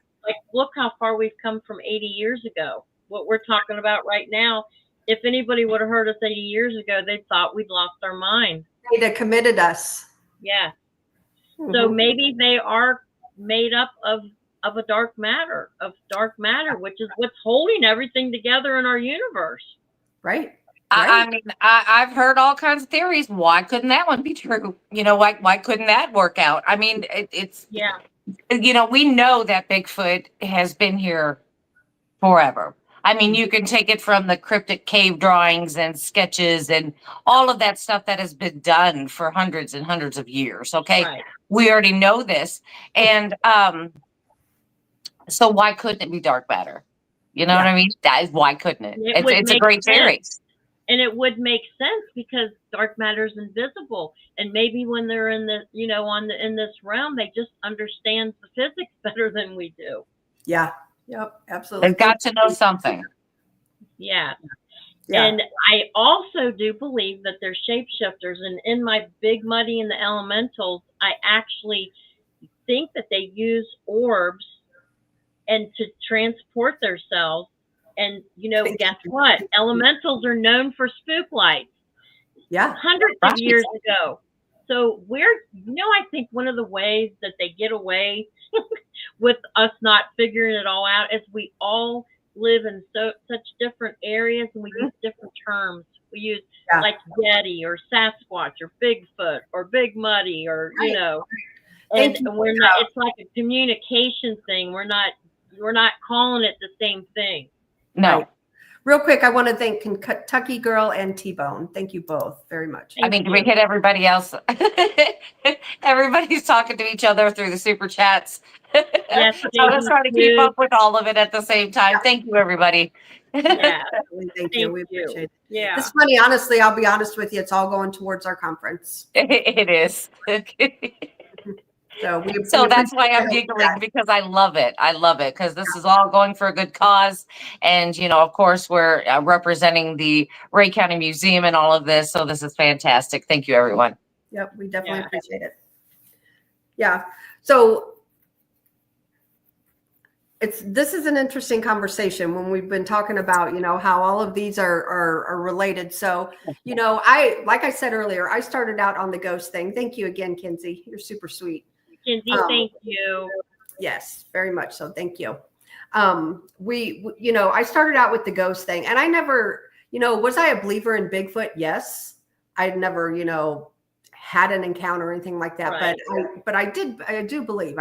look how far we've come from 80 years ago. What we're talking about right now, if anybody would have heard us 80 years ago, they thought we'd lost our mind. They'd have committed us. Yeah. So Mhm. maybe they are made up of of dark matter, which is what's holding everything together in our universe. Right. I mean, I've heard all kinds of theories. Why couldn't that one be true? Why couldn't that work out? I mean, it's we know that Bigfoot has been here forever. I mean, you can take it from the cryptic cave drawings and sketches and all of that stuff that has been done for hundreds and hundreds of years. Okay. Right. We already know this. And so why couldn't it be dark matter? You know what I mean? Why couldn't it? It's a great theory. And it would make sense because dark matter is invisible. And maybe when they're in the, in this realm, they just understand the physics better than we do. Yeah. Yep. Absolutely. They've got to know something. Yeah. And I also do believe that they're shapeshifters. And in my Big Muddy and the Elementals, I actually think that they use orbs and to transport themselves. And, guess what? Elementals are known for spook lights. Yeah. Hundreds of years ago. So I think one of the ways that they get away with us not figuring it all out is we all live in such different areas and we use different terms. We use like Yeti or Sasquatch or Bigfoot or Big Muddy or, and we're not, it's like a communication thing. We're not calling it the same thing. No. Right. Real quick, I want to thank Kentucky Girl and T-Bone. Thank you both very much. I mean, can we hit everybody else? Everybody's talking to each other through the super chats. Yes, so let's try to keep up with all of it at the same time. Thank you, everybody. Yeah. Thank you. We appreciate it. Yeah. It's funny, honestly, I'll be honest with you. It's all going towards our conference. It is. So that's why I'm giggling because I love it. I love it because this is all going for a good cause. And, of course, we're representing the Ray County Museum and all of this. So this is fantastic. Thank you, everyone. Yep, we definitely appreciate it. Yeah. So this is an interesting conversation when we've been talking about, how all of these are related. So, like I said earlier, I started out on the ghost thing. Thank you again, Kinsey. You're super sweet. Kinsey, thank you. Yes, very much so. Thank you. I started out with the ghost thing and I never, was I a believer in Bigfoot? Yes. I'd never, had an encounter or anything like that. Right. But I did believe,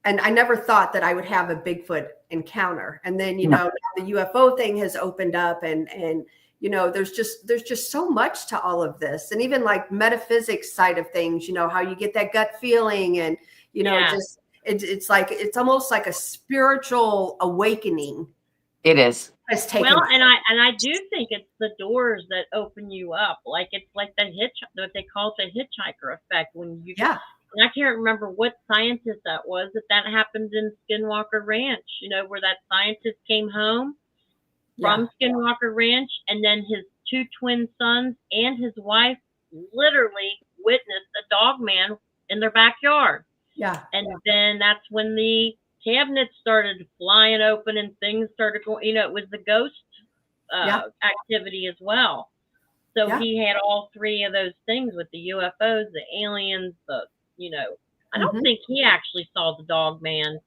and I never thought that I would have a Bigfoot encounter. And then, the UFO thing has opened up and there's just so much to all of this. And even like metaphysics side of things, how you get that gut feeling and, it's like, it's almost like a spiritual awakening. It is. Well, and I do think it's the doors that open you up. Like it's like what they call the hitchhiker effect when you and I can't remember what scientist that was, that happened in Skinwalker Ranch, where that scientist came home from Skinwalker Ranch and then his two twin sons and his wife literally witnessed a dog man in their backyard. Yeah. And then that's when the cabinets started flying open and things started going, it was the ghost activity as well. So he had all three of those things with the UFOs, the aliens, I don't think he actually saw the dog man,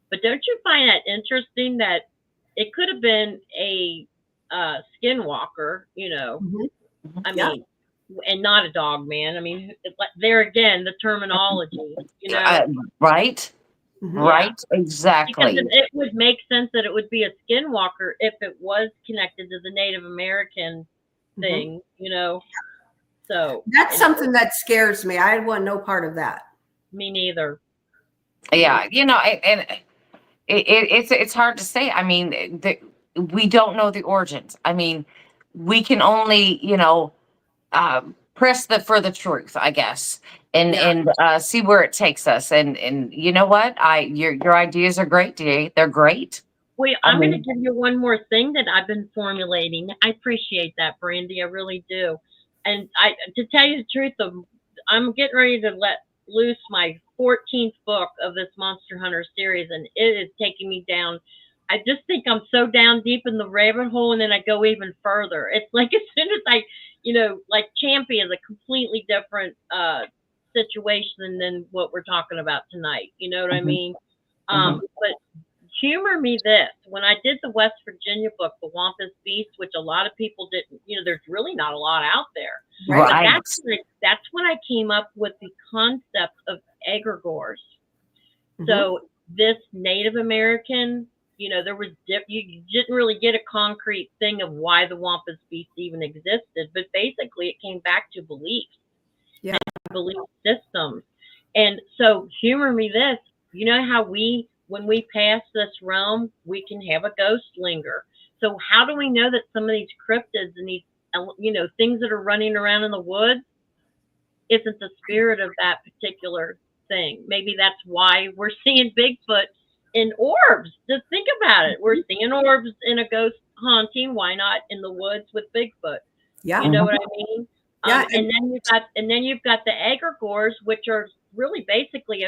but don't you find that interesting that it could have been a skinwalker, I mean, and not a dog man. I mean, there again, the terminology, right. Right, exactly. Because it would make sense that it would be a skinwalker if it was connected to the Native American thing, So that's something that scares me. I want no part of that. Me neither. Yeah, and it's hard to say. I mean, we don't know the origins. I mean, we can only, press for the truth, I guess, and see where it takes us. And you know what? Your ideas are great, DA. They're great. Wait, I'm going to give you one more thing that I've been formulating. I appreciate that, Brandy. I really do. And to tell you the truth, I'm getting ready to let loose my 14th book of this Monster Hunter series, and it is taking me down. I just think I'm so down deep in the rabbit hole, and then I go even further. It's like as soon as like Champy is a completely different situation than what we're talking about tonight. You know what I Mhm. mean? Mhm. But humor me this. When I did the West Virginia book, The Wampus Beast, which a lot of people didn't, there's really not a lot out there. Right. But Right. that's when I came up with the concept of egregores. Mhm. So this Native American, there was you didn't really get a concrete thing of why the Wampus Beast even existed, but basically it came back to beliefs, Yeah. belief systems. And so humor me this, you know how when we pass this realm, we can have a ghost linger. So how do we know that some of these cryptids and these things that are running around in the woods isn't the spirit of that particular thing? Maybe that's why we're seeing Bigfoot in orbs. Just think about it. We're seeing orbs in a ghost haunting. Why not in the woods with Bigfoot? Yeah. You know what I mean? Yeah, and then you've got the egregores, which are really basically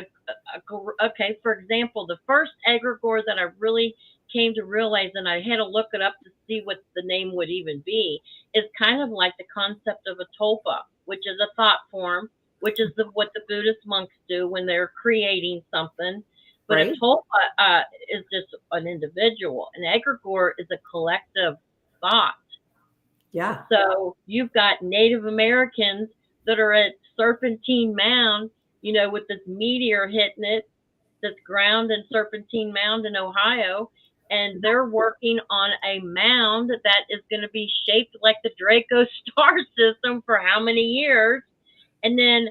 okay. For example, the first egregore that I really came to realize, and I had to look it up to see what the name would even be, is kind of like the concept of a tulpa, which is a thought form, which is what the Buddhist monks do when they're creating something. But Right. a tulpa is just an individual. An egregore is a collective thought. Yeah. So you've got Native Americans that are at Serpentine Mound, with this meteor hitting it, this ground in Serpentine Mound in Ohio, and they're working on a mound that is going to be shaped like the Draco star system for how many years. And then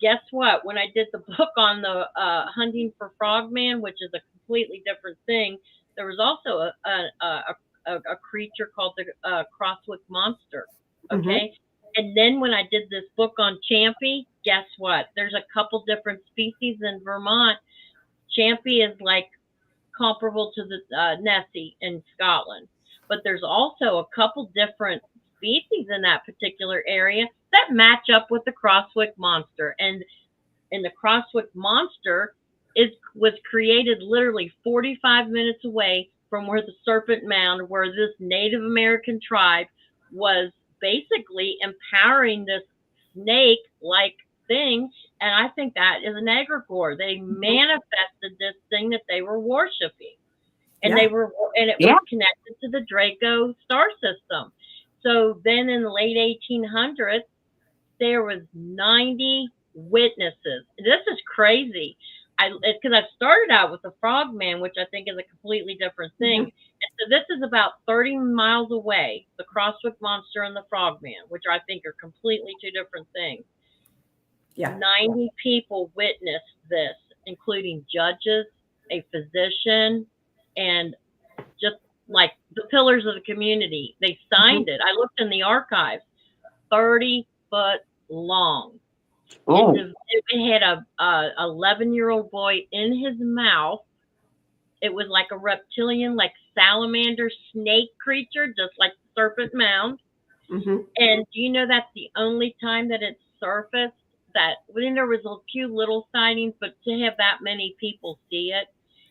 guess what? When I did the book on the hunting for frogman, which is a completely different thing, there was also a creature called the Crosswick monster. Okay. And then when I did this book on Champy, guess what? There's a couple different species in Vermont. Champy is like comparable to the Nessie in Scotland, but there's also a couple different species in that particular area that match up with the Crosswick monster. And the Crosswick monster was created literally 45 minutes away from where the Serpent Mound, where this Native American tribe was basically empowering this snake-like thing. And I think that is an egregore. They manifested this thing that they were worshiping, and Yeah. it Yeah. was connected to the Draco star system. So then in the late 1800s, there was 90 witnesses. This is crazy. Because I started out with the frogman, which I think is a completely different thing. And so this is about 30 miles away, the Crosswick monster and the frogman, which I think are completely two different things. Yeah. 90 people witnessed this, including judges, a physician, and just like the pillars of the community. They signed it. I looked in the archives. 30 foot long. Oh. It had a 11-year-old boy in his mouth. It was like a reptilian, like salamander snake creature, just like the Serpent Mound. And do you know that's the only time that it surfaced? That when there was a few little sightings, but to have that many people see it,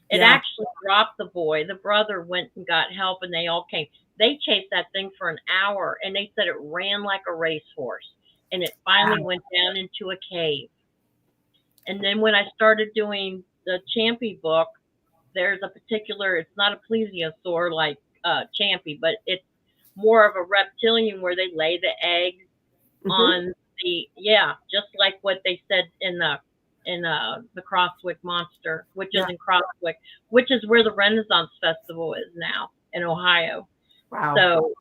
it actually dropped the boy. The brother went and got help, and they all came. They chased that thing for an hour, and they said it ran like a racehorse, and it finally went down into a cave. And then when I started doing the Champy book, there's a particular, it's not a plesiosaur like Champy, but it's more of a reptilian where they lay the eggs on just like what they said in the Crosswick monster, which is in Crosswick, which is where the Renaissance Festival is now in Ohio. Wow. So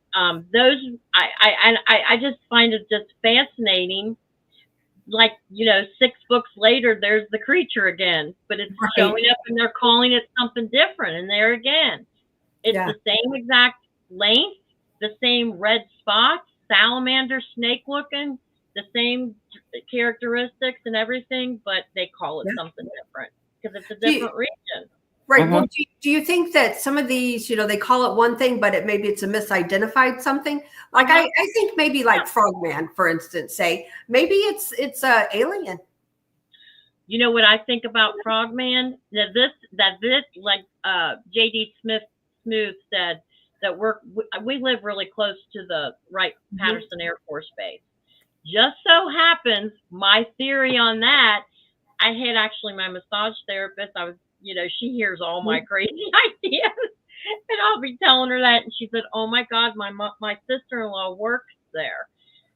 those I just find it just fascinating. Like 6 books later, there's the creature again, but it's showing up and they're calling it something different. And there again, it's the same exact length, the same red spots, salamander snake looking, the same characteristics and everything, but they call it something different because it's a different region. Right. Well, do you think that some of these, they call it one thing, but maybe it's a misidentified something? Like I think maybe like frogman, for instance, say maybe it's alien. You know what I think about frogman? That this like J.D. Smooth said that we live really close to the Wright Patterson Air Force Base. Just so happens, my theory on that, I had actually my massage therapist. I was, she hears all my crazy ideas, and I'll be telling her that, and she said, "Oh my God, my sister-in-law works there."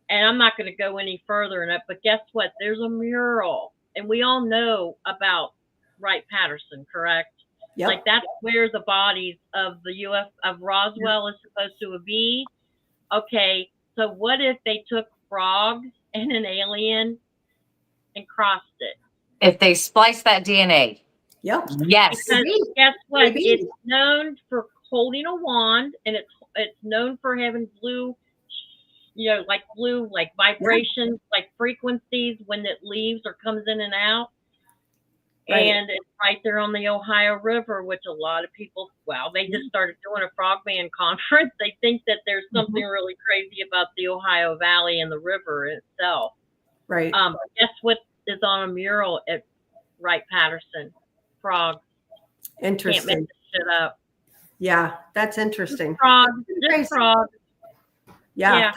And I'm not going to go any further in it, but guess what? There's a mural, and we all know about Wright-Patterson, correct? Yep. Like that's where the bodies of the U.S. of Roswell is supposed to be. Okay, so what if they took frogs and an alien and crossed it? If they splice that DNA, Yep. yes. Because guess what? Maybe. It's known for holding a wand, and it's known for having blue, like vibrations, like frequencies when it leaves or comes in and out. Right. And it's right there on the Ohio River, which a lot of people, they just started doing a frogman conference. They think that there's something really crazy about the Ohio Valley and the river itself. Right. But guess what is on a mural at Wright-Patterson? Frogs. Can't make Interesting. this shit up. Yeah, that's interesting. Frogs. Crazy. Just frogs. Yeah.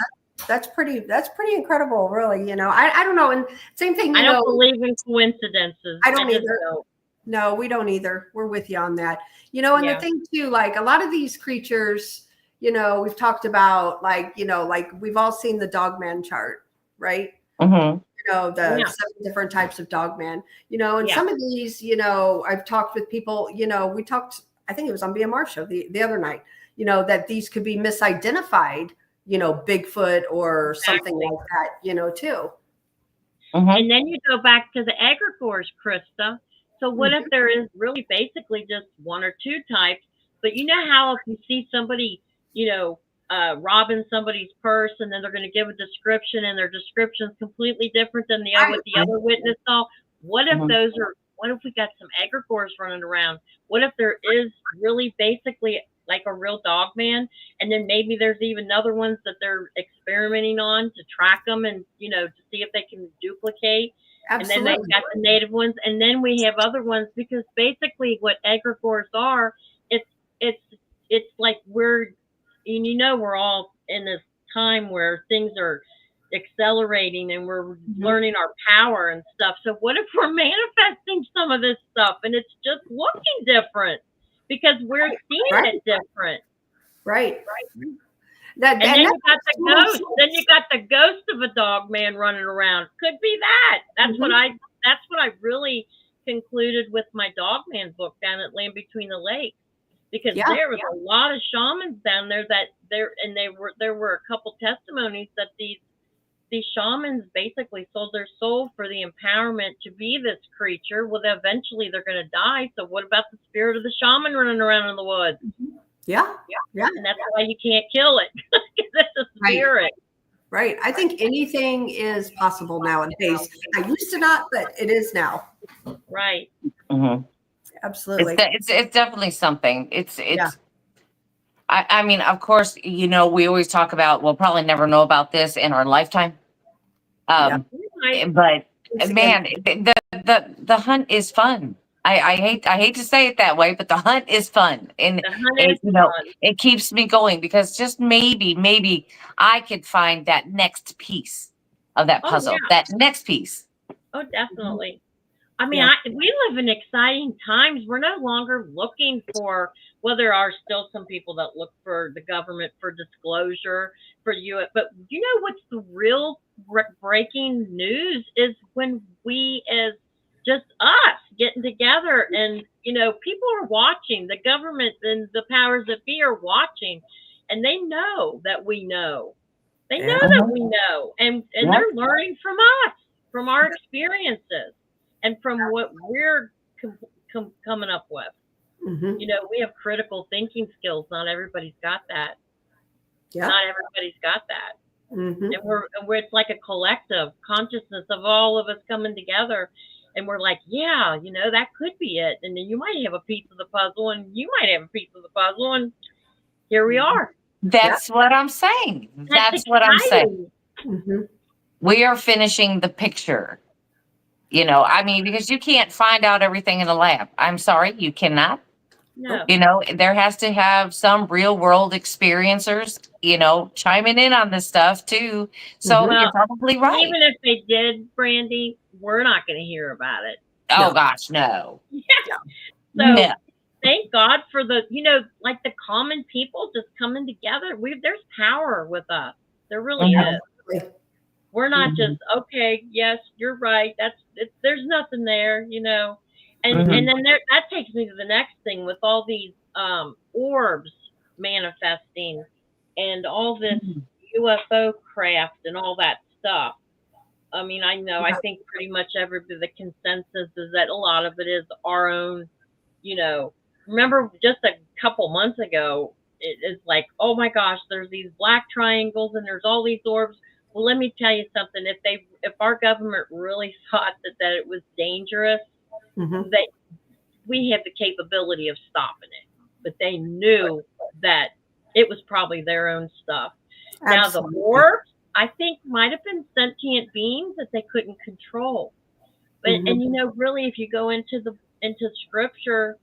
That's pretty incredible, really. I don't know. And same thing, I don't believe in coincidences. I don't just either. don't. No, we don't either. We're with you on that. And the thing too, like a lot of these creatures, we've talked about, like we've all seen the Dogman chart, right? Mm-hmm. The 7 different types of Dogman, and some of these, I've talked with people, we talked, I think it was on BMR show the other night, that these could be misidentified, Bigfoot or something like that, too. Mm-hmm. And then you go back to the egregores, Krista. So what if there is really basically just 1 or 2 types? But you know how if you see somebody, robbing somebody's purse, and then they're going to give a description, and their description is completely different than what the other witness saw. What if what if we got some egregores running around? What if there is really basically like a real dog man, and then maybe there's even other ones that they're experimenting on to track them and, to see if they can duplicate. Absolutely. And then they got the native ones, and then we have other ones, because basically what egregores are, it's like we're all in this time where things are accelerating and we're learning our power and stuff. So what if we're manifesting some of this stuff and it's just looking different because we're seeing it different? Right. And then you got the ghost. Then you got the ghost of a dog man running around. Could be that. That's what I really concluded with my dog man book down at Land Between the Lakes. Because there was a lot of shamans down there there were a couple testimonies that these shamans basically sold their soul for the empowerment to be this creature. Well, eventually they're going to die. So what about the spirit of the shaman running around in the woods? Yeah. And that's why you can't kill it, because it's a spirit. Right. I think anything is possible nowadays. I used to not, but it is now. Right. Mm-hmm. Absolutely. It's definitely something. I mean, of course, we always talk about, we'll probably never know about this in our lifetime. But man, the hunt is fun. I hate to say it that way, but the hunt is fun. And it keeps me going, because just maybe I could find that next piece of that puzzle, that next piece. Oh, definitely. I mean, we live in exciting times. We're no longer looking for, well, there are still some people that look for the government for disclosure for you. But what's the real breaking news is when we, as just us, getting together, and, people are watching. The government and the powers that be are watching, and they know that we know. They know that we know, and they're learning from us, from our experiences. And from what we're coming up with, we have critical thinking skills. Not everybody's got that. Yeah. Not everybody's got that. And we're it's like a collective consciousness of all of us coming together. And we're like, that could be it. And then you might have a piece of the puzzle, and you might have a piece of the puzzle, and here we are. That's what I'm saying. That's what I'm saying. We are finishing the picture. I mean, because you can't find out everything in a lab. I'm sorry, you cannot. No. You know, there has to have some real world experiencers, you know, chiming in on this stuff too. So Mhm. you're probably right. Even if they did, Brandy, we're not going to hear about it. Oh No. gosh, no. So No. thank God for the, like the common people just coming together. There's power with us. There really Mhm. is. We're not Mhm. just, okay, yes, you're right. There's nothing there, And Mhm. and then that takes me to the next thing with all these orbs manifesting and all this UFO craft and all that stuff. I mean, I think pretty much the consensus is that a lot of it is our own, remember just a couple months ago, it is like, oh my gosh, there's these black triangles and there's all these orbs. Well, let me tell you something. If our government really thought that it was dangerous, Mhm. that we have the capability of stopping it. But they knew that it was probably their own stuff. Now the Absolutely. orbs, I think, might have been sentient beings that they couldn't control. But Mhm. and really, if you go into scripture,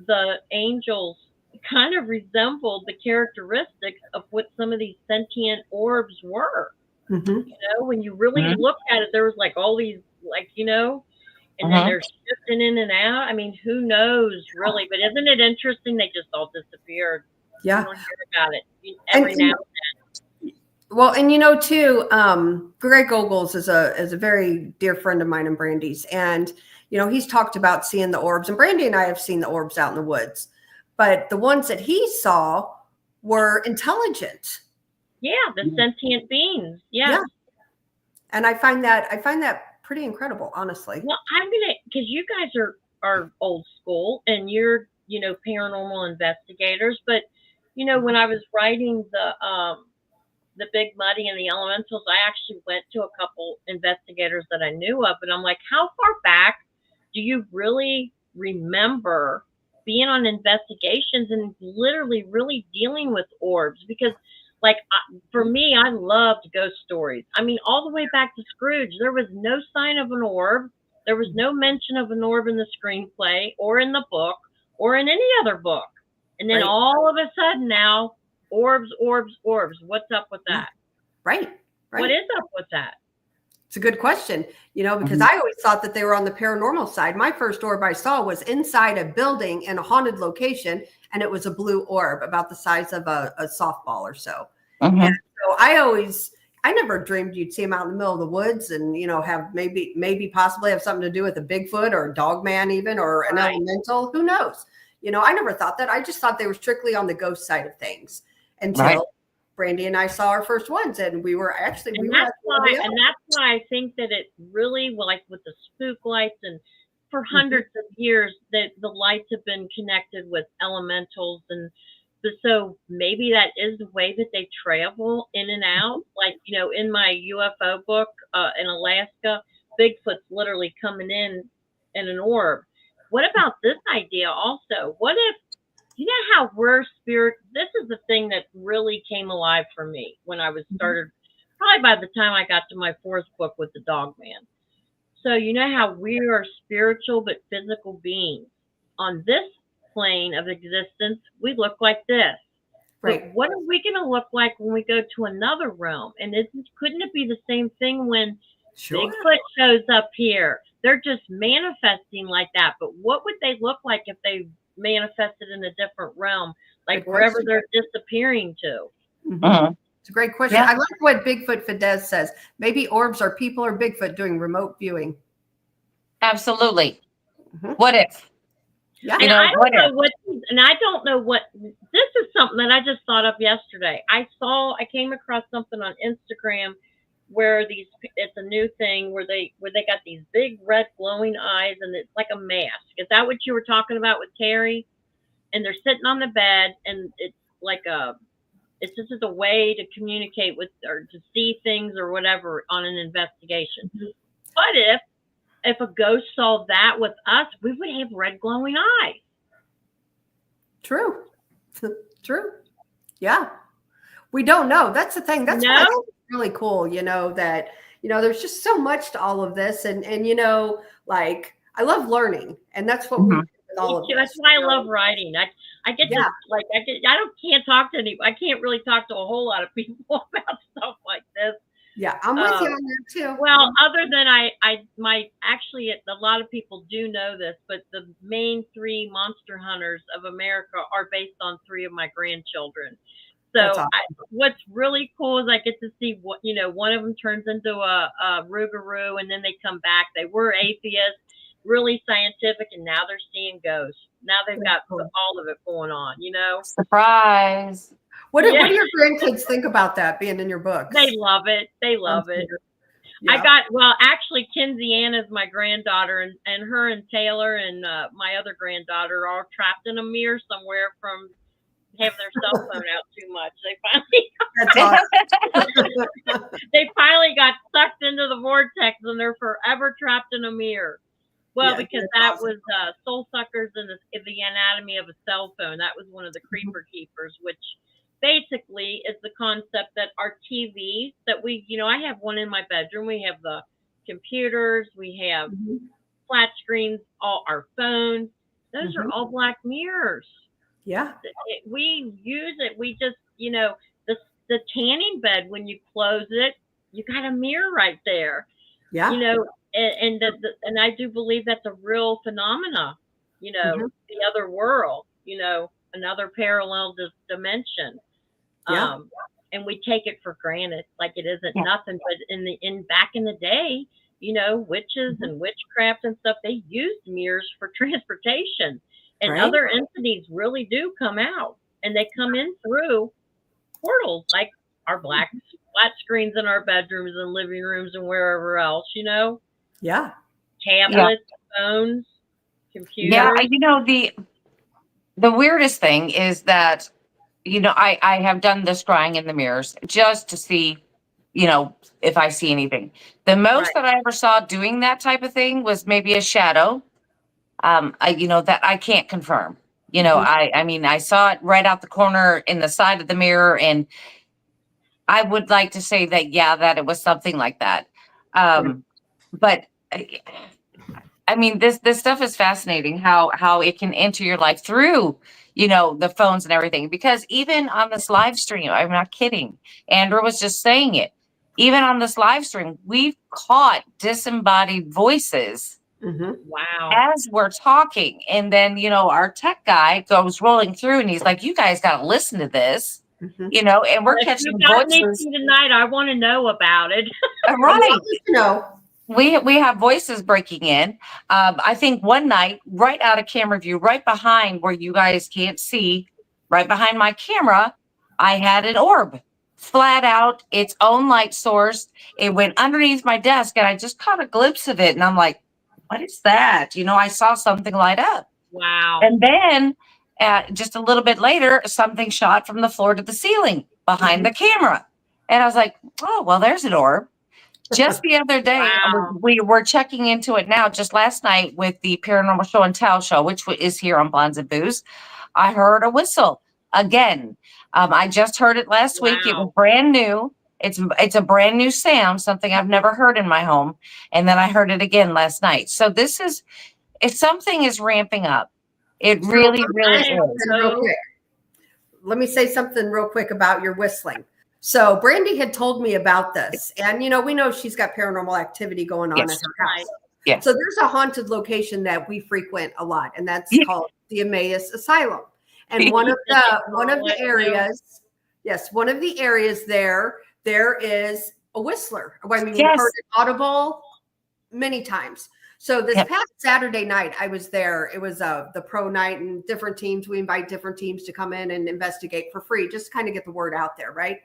the angels kind of resembled the characteristics of what some of these sentient orbs were. Mhm. When you really Mhm. look at it, there was like all these, and then Mhm. they're shifting in and out. I mean, who knows really? But isn't it interesting? They just all disappeared. You Yeah. don't hear about it And every now. well, and too, Greg Ogles is a very dear friend of mine and Brandy's, and he's talked about seeing the orbs, and Brandy and I have seen the orbs out in the woods, but the ones that he saw were intelligent. Yeah, the sentient beings. Yeah. Yeah. And I find that pretty incredible, honestly. Well, because you guys are old school and you're paranormal investigators, but when I was writing the Big Muddy and the Elementals, I actually went to a couple investigators that I knew of, and I'm like, how far back do you really remember being on investigations and literally really dealing with orbs? Because for me, I loved ghost stories. I mean, all the way back to Scrooge, there was no sign of an orb. There was no mention of an orb in the screenplay or in the book or in any other book. And then Right. all of a sudden now, orbs, orbs, orbs. What's up with that? Right. What is up with that? It's a good question, because Mhm. I always thought that they were on the paranormal side. My first orb I saw was inside a building in a haunted location, and it was a blue orb about the size of a softball or so. Mhm. And so I never dreamed you'd see them out in the middle of the woods and, have maybe possibly have something to do with a Bigfoot or a dog man even, or an Right. elemental. Who knows? I never thought that. I just thought they were strictly on the ghost side of things until Right. Brandy and I saw our first ones, and we were And at that's why I think that it really, like with the spook lights, and for hundreds of years that the lights have been connected with elementals, and so maybe that is the way that they travel in and out. Like in my UFO book in Alaska, Bigfoot's literally coming in an orb. What about this idea also? What if how we're spirit? This is the thing that really came alive for me when I was started. Probably by the time I got to my fourth book with the Dog Man. So how we are spiritual but physical beings. On this plane of existence, we look like this. Right. But what are we going to look like when we go to another realm? And couldn't it be the same thing when Sure. Bigfoot shows up here? They're just manifesting like that. But what would they look like if they manifested in a different realm, like Good wherever question. they're disappearing to? Mhm. Mhm. It's a great question. Yeah. I like what Bigfoot Fidesz says. Maybe orbs are people or Bigfoot doing remote viewing. Absolutely. Mhm. What if? Yeah. You And know, I what don't if? know what, and I don't know what, this is something that I just thought of yesterday. I came across something on Instagram where it's a new thing where they got these big red glowing eyes, and it's like a mask. Is that what you were talking about with Terry? And they're sitting on the bed, and it's like it's just as a way to communicate with or to see things or whatever on an investigation. What if a ghost saw that with us, we would have red glowing eyes. True. True. Yeah. We don't know. That's the thing. That's what I think is really cool, that, there's just so much to all of this. And like, I love learning. And that's what we do with all of this. That's why I love writing. I get Yeah. to like can't talk to I can't really talk to a whole lot of people about stuff like this. Yeah, I'm with you on that too. Well, other than actually, a lot of people do know this, but the main 3 monster hunters of America are based on 3 of my grandchildren. So That's awesome. what's really cool is I get to see what, one of them turns into a rougarou, and then they come back. They were atheists, really scientific, and now they're seeing ghosts. Now they've got all of it going on, Surprise. What do your grandkids think about that being in your books? They love it. They love it. Yeah. Actually, Kinsey Ann is my granddaughter, and her and Taylor and my other granddaughter are trapped in a mirror somewhere from having their cell phone out too much. They finally got sucked into the vortex, and they're forever trapped in a mirror. Well, because that was Soul Suckers in the Anatomy of a Cell Phone. That was one of the Creeper Keepers, which basically is the concept that our TVs that I have one in my bedroom. We have the computers, we have flat screens, all our phones. Those are all black mirrors. Yeah. We use it. We just, the tanning bed, when you close it, you got a mirror right there. Yeah. And I do believe that's a real phenomena, the other world, another parallel dimension. Yeah. And we take it for granted, like it isn't nothing. But back in the day, witches and witchcraft and stuff, they used mirrors for transportation, and other entities really do come out, and they come in through portals, like our flat screens in our bedrooms and living rooms and wherever else, Yeah. tablets, phones, computers. Yeah, the weirdest thing is that I have done the scrying in the mirrors just to see, if I see anything. The most that I ever saw doing that type of thing was maybe a shadow. That I can't confirm. I saw it right out the corner in the side of the mirror, and I would like to say that, that it was something like that. But this stuff is fascinating, how it can enter your life through, the phones and everything. Because even on this live stream, I'm not kidding, Andrew was just saying it. Even on this live stream, we've caught disembodied voices. Wow. As we're talking. And then, our tech guy goes rolling through and he's like, you guys got to listen to this, and we're catching voices tonight. I want to know about it. Right. We have voices breaking in. I think one night, right out of camera view, right behind where you guys can't see, right behind my camera, I had an orb, flat out, its own light source. It went underneath my desk, and I just caught a glimpse of it, and I'm like, what is that? I saw something light up. Wow. And then just a little bit later, something shot from the floor to the ceiling behind the camera. And I was like, oh, well, there's an orb. Just the other day, we were checking into it now, just last night with the Paranormal Show and Tell show, which is here on Blondes and Booze. I heard a whistle again. I just heard it last week. It was brand new. It's a brand new sound, something I've never heard in my home. And then I heard it again last night. So if something is ramping up, it really, really is. Real quick. Let me say something real quick about your whistling. So Brandy had told me about this, and we know she's got paranormal activity going on at her house. Yes. So there's a haunted location that we frequent a lot, and that's called the Emmaus Asylum. And one of the areas, one of the areas there is a whistler. We heard it audible many times. So this past Saturday night, I was there. It was the pro night, and different teams. We invite different teams to come in and investigate for free, just to kind of get the word out there, right?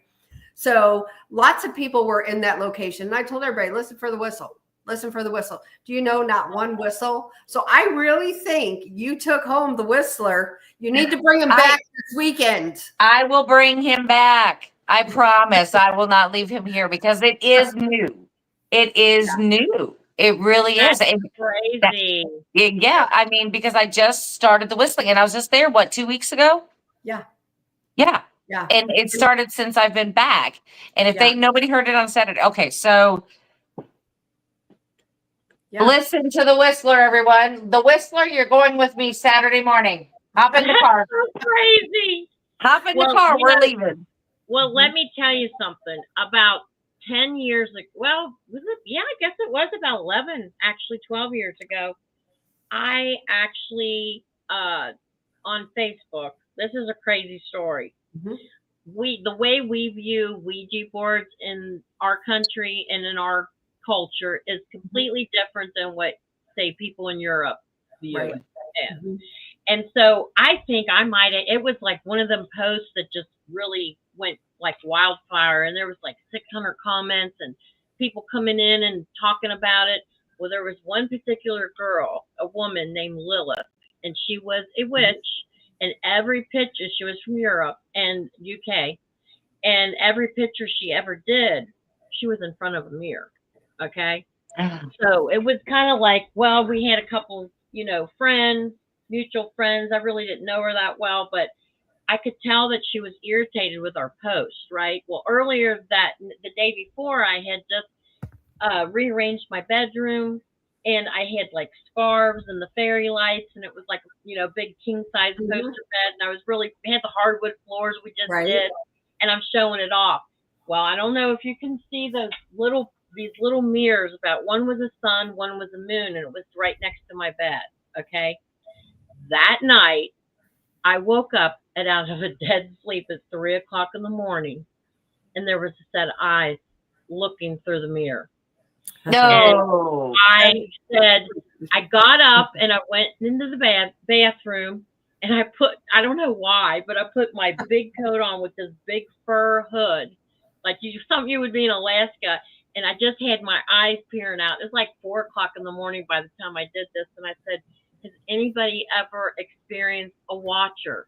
So lots of people were in that location. And I told everybody, listen for the whistle. Listen for the whistle. Do you know not one whistle? So I really think you took home the whistler. You need to bring him back this weekend. I will bring him back. I promise I will not leave him here, because it is new. It is new. It really is. Crazy. Because I just started the whistling, and I was just there, 2 weeks ago? Yeah. Yeah. Yeah. And it started since I've been back. And if nobody heard it on Saturday. Okay. So Yeah. Listen to the Whistler, everyone. The Whistler, you're going with me Saturday morning. Hop in the car. So crazy. Hop in the Well, car. you We're know- leaving. Well, let me tell you something. About 10 years ago, well, was it? Yeah, I guess it was about 11, actually 12 years ago. I actually, on Facebook, this is a crazy story. Mhm. The way we view Ouija boards in our country and in our culture is completely different than what, say, people in Europe view Right. it as. Mhm. And so I think I might have, it was like one of them posts that just really went like wildfire. And there was like 600 comments and people coming in and talking about it. Well, there was one particular girl, a woman named Lilith, and she was a witch. And every picture, she was from Europe and UK, and every picture she ever did, she was in front of a mirror. Okay. So it was kind of like, well, we had a couple, friends, mutual friends. I really didn't know her that well, but I could tell that she was irritated with our post, right? Well, earlier the day before, I had just rearranged my bedroom, and I had like scarves and the fairy lights, and it was like, big king size poster bed, and I was had the hardwood floors we just Right. did, and I'm showing it off. Well, I don't know if you can see these little mirrors. About one was a sun, one was a moon, and it was right next to my bed. Okay. That night, I woke up and out of a dead sleep at 3:00 in the morning, and there was a set of eyes looking through the mirror. No. I said, I got up and I went into the bathroom, and I don't know why, but I put my big coat on with this big fur hood, like something you would be in Alaska. And I just had my eyes peering out. It was like 4:00 in the morning by the time I did this. And I said, has anybody ever experienced a watcher?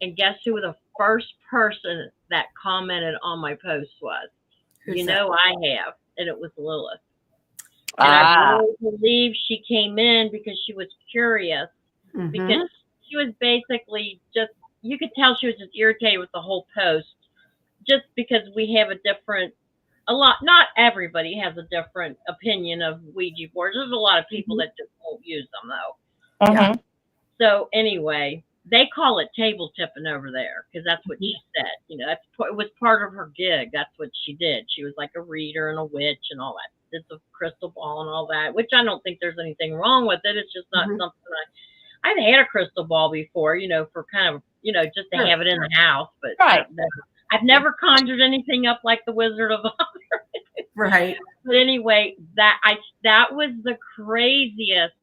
And guess who the first person that commented on my post was? Who's that? I have. And it was Lilith. And I really believe she came in because she was curious, Mhm. because she was basically just, you could tell she was just irritated with the whole post, just because we have not everybody has a different opinion of Ouija boards. There's a lot of people that just won't use them, though. Mhm. So anyway, they call it table tipping over there, because that's what she said. It was part of her gig. That's what she did. She was like a reader and a witch and all that. Did the crystal ball and all that, which I don't think there's anything wrong with it. It's just not something I've had a crystal ball before, for kind of, just to have it in the house. But Right. I've never conjured anything up like the Wizard of Oz. Right. But anyway, that was the craziest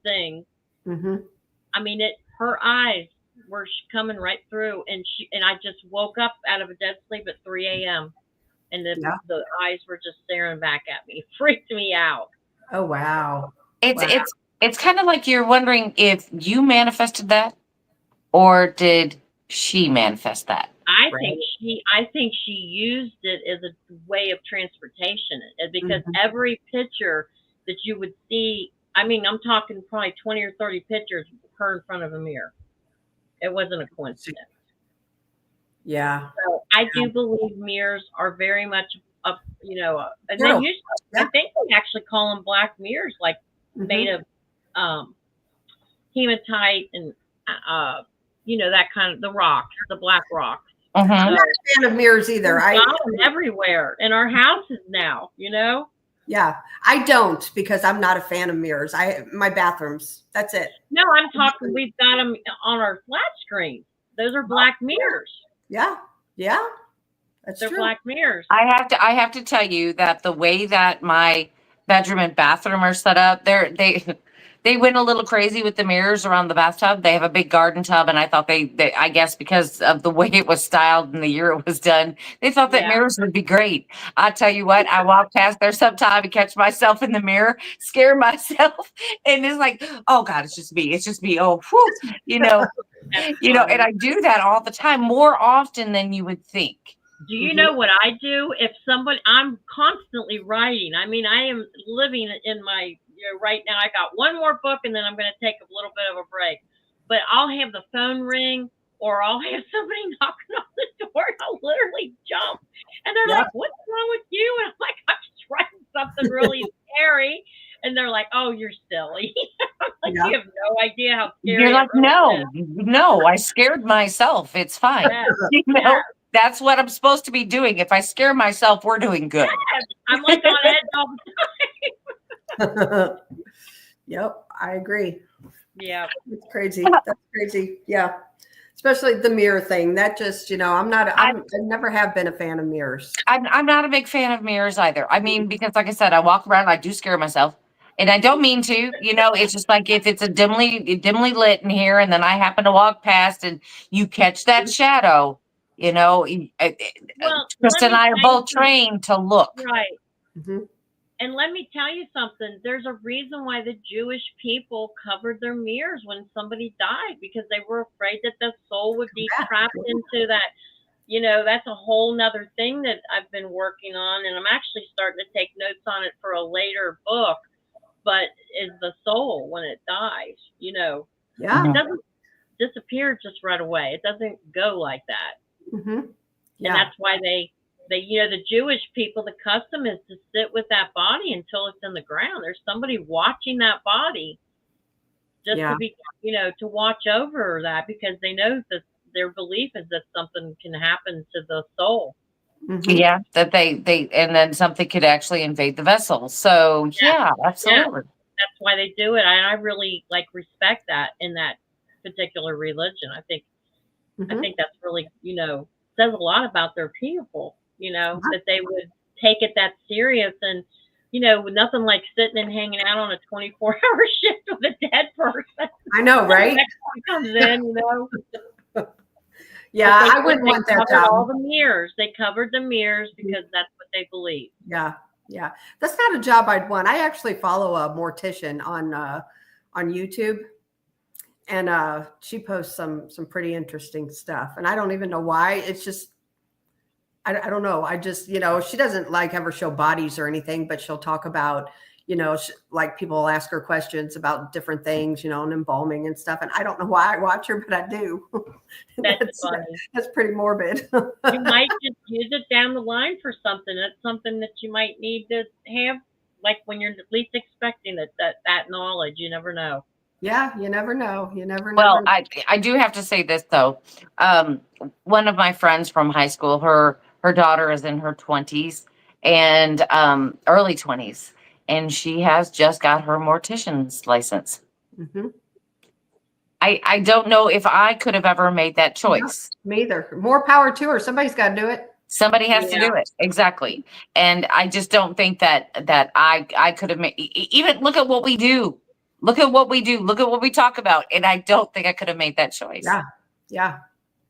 thing. Mm-hmm. I mean, her eyes were coming right through, and I just woke up out of a dead sleep at 3 a.m. and the eyes were just staring back at me. It freaked me out. Oh wow. It's kind of like you're wondering if you manifested that, or did she manifest that? I think she used it as a way of transportation, because every picture that you would see, I mean, I'm talking probably 20 or 30 pictures of her in front of a mirror. It wasn't a coincidence. Yeah. So I do believe mirrors are very much and they usually, I think they actually call them black mirrors, like made of hematite and that kind of the black rocks. I'm not a fan of mirrors either. I got them everywhere in our houses now. Yeah, I don't, because I'm not a fan of mirrors. My bathrooms. That's it. No, I'm talking. We've got them on our flat screens. Those are black mirrors. Yeah, that's They're true. black mirrors. I have to tell you that the way that my bedroom and bathroom are set up, they went a little crazy with the mirrors around the bathtub. They have a big garden tub, and I thought they I guess because of the way it was styled and the year it was done, they thought that mirrors would be great. I tell you what, I walk past there sometime and catch myself in the mirror, scare myself, and it's like, oh God, it's just me. Oh, whew, and I do that all the time, more often than you would think. Do you know what I do? I'm constantly writing. I mean, I am living in my, right now I got one more book, and then I'm going to take a little bit of a break. But I'll have the phone ring, or I'll have somebody knocking on the door, and I'll literally jump. And they're like, what's wrong with you? And I'm like, I'm just writing something really scary, and they're like, "Oh, you're silly." Like, Yeah. you have no idea how scary You're it like, really is. no, I scared myself. It's fine. Yeah. You know, Yeah. that's what I'm supposed to be doing. If I scare myself, we're doing good. I'm like on edge all the time. Yep, I agree. Yeah. It's crazy. That's crazy. Yeah. Especially the mirror thing. That just, I never have been a fan of mirrors. I'm not a big fan of mirrors either. I mean, because like I said, I walk around, I do scare myself. And I don't mean to, it's just like if it's a dimly lit in here and then I happen to walk past and you catch that shadow, Well, Chris let and me I are tell you both something. trained to look. Right. Mhm. And let me tell you something. There's a reason why the Jewish people covered their mirrors when somebody died, because they were afraid that the soul would be Yeah. trapped into that. That's a whole nother thing that I've been working on, and I'm actually starting to take notes on it for a later book. But is the soul when it dies? Yeah. It doesn't disappear just right away. It doesn't go like that. Mm-hmm. Yeah. And that's why they the Jewish people, the custom is to sit with that body until it's in the ground. There's somebody watching that body just Yeah. to be, to watch over that, because they know that their belief is that something can happen to the soul. Mhm. Yeah, that they and then something could actually invade the vessel. So yeah, absolutely. That's why they do it. And I really respect that in that particular religion. I think Mhm. that's really, says a lot about their people, that they would take it that serious. And, with nothing like sitting and hanging out on a 24-hour shift with a dead person. I know, right? Next one comes in, Yeah, But I wouldn't want that They covered all job. the mirrors. They covered the mirrors because that's what they believe. Yeah. Yeah. That's not a job I'd want. I actually follow a mortician on YouTube, and she posts some pretty interesting stuff. And I don't even know why. It's just I don't know. I just, she doesn't ever show bodies or anything, but she'll talk about, like people will ask her questions about different things, and embalming and stuff. And I don't know why I watch her, but I do. That's funny. That's pretty morbid. You might just use it down the line for something. That's something that you might need to have, when you're least expecting it, that knowledge. You never know. Yeah, you never know. You never Well, know. I do have to say this though. One of my friends from high school, her daughter is in her 20s and early 20s, and she has just got her mortician's license. Mm-hmm. I don't know if I could have ever made that choice. Me either. More power to her. Somebody's got to do it. Somebody has to do it. Exactly. And I just don't think that I could have made, even look at what we do. Look at what we do. Look at what we talk about. And I don't think I could have made that choice. Yeah. Yeah.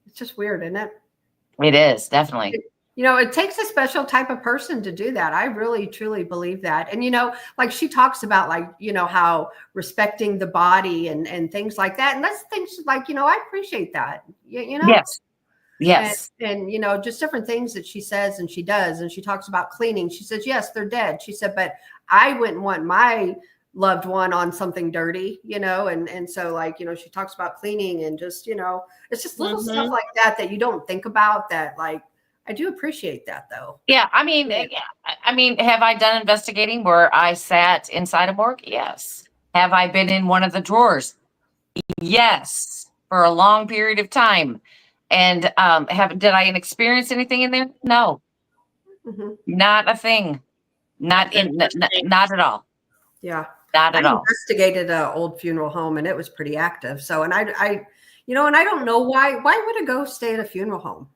It's just weird, isn't it? It is, definitely. It takes a special type of person to do that. I really, truly believe that. And, she talks about how respecting the body and things like that. And that's things I appreciate that, Yes. Yes. And just different things that she says and she does. And she talks about cleaning. She says, yes, they're dead. She said, but I wouldn't want my loved one on something dirty, and so she talks about cleaning and just, it's just little stuff like that you don't think about that. I do appreciate that though. Yeah. I mean, have I done investigating where I sat inside a morgue? Yes. Have I been in one of the drawers? Yes. For a long period of time. And did I experience anything in there? No. Mm-hmm. Not a thing. Not at all. Yeah. Not at all. I investigated an old funeral home and it was pretty active. So, and I and I don't know why would a ghost stay at a funeral home?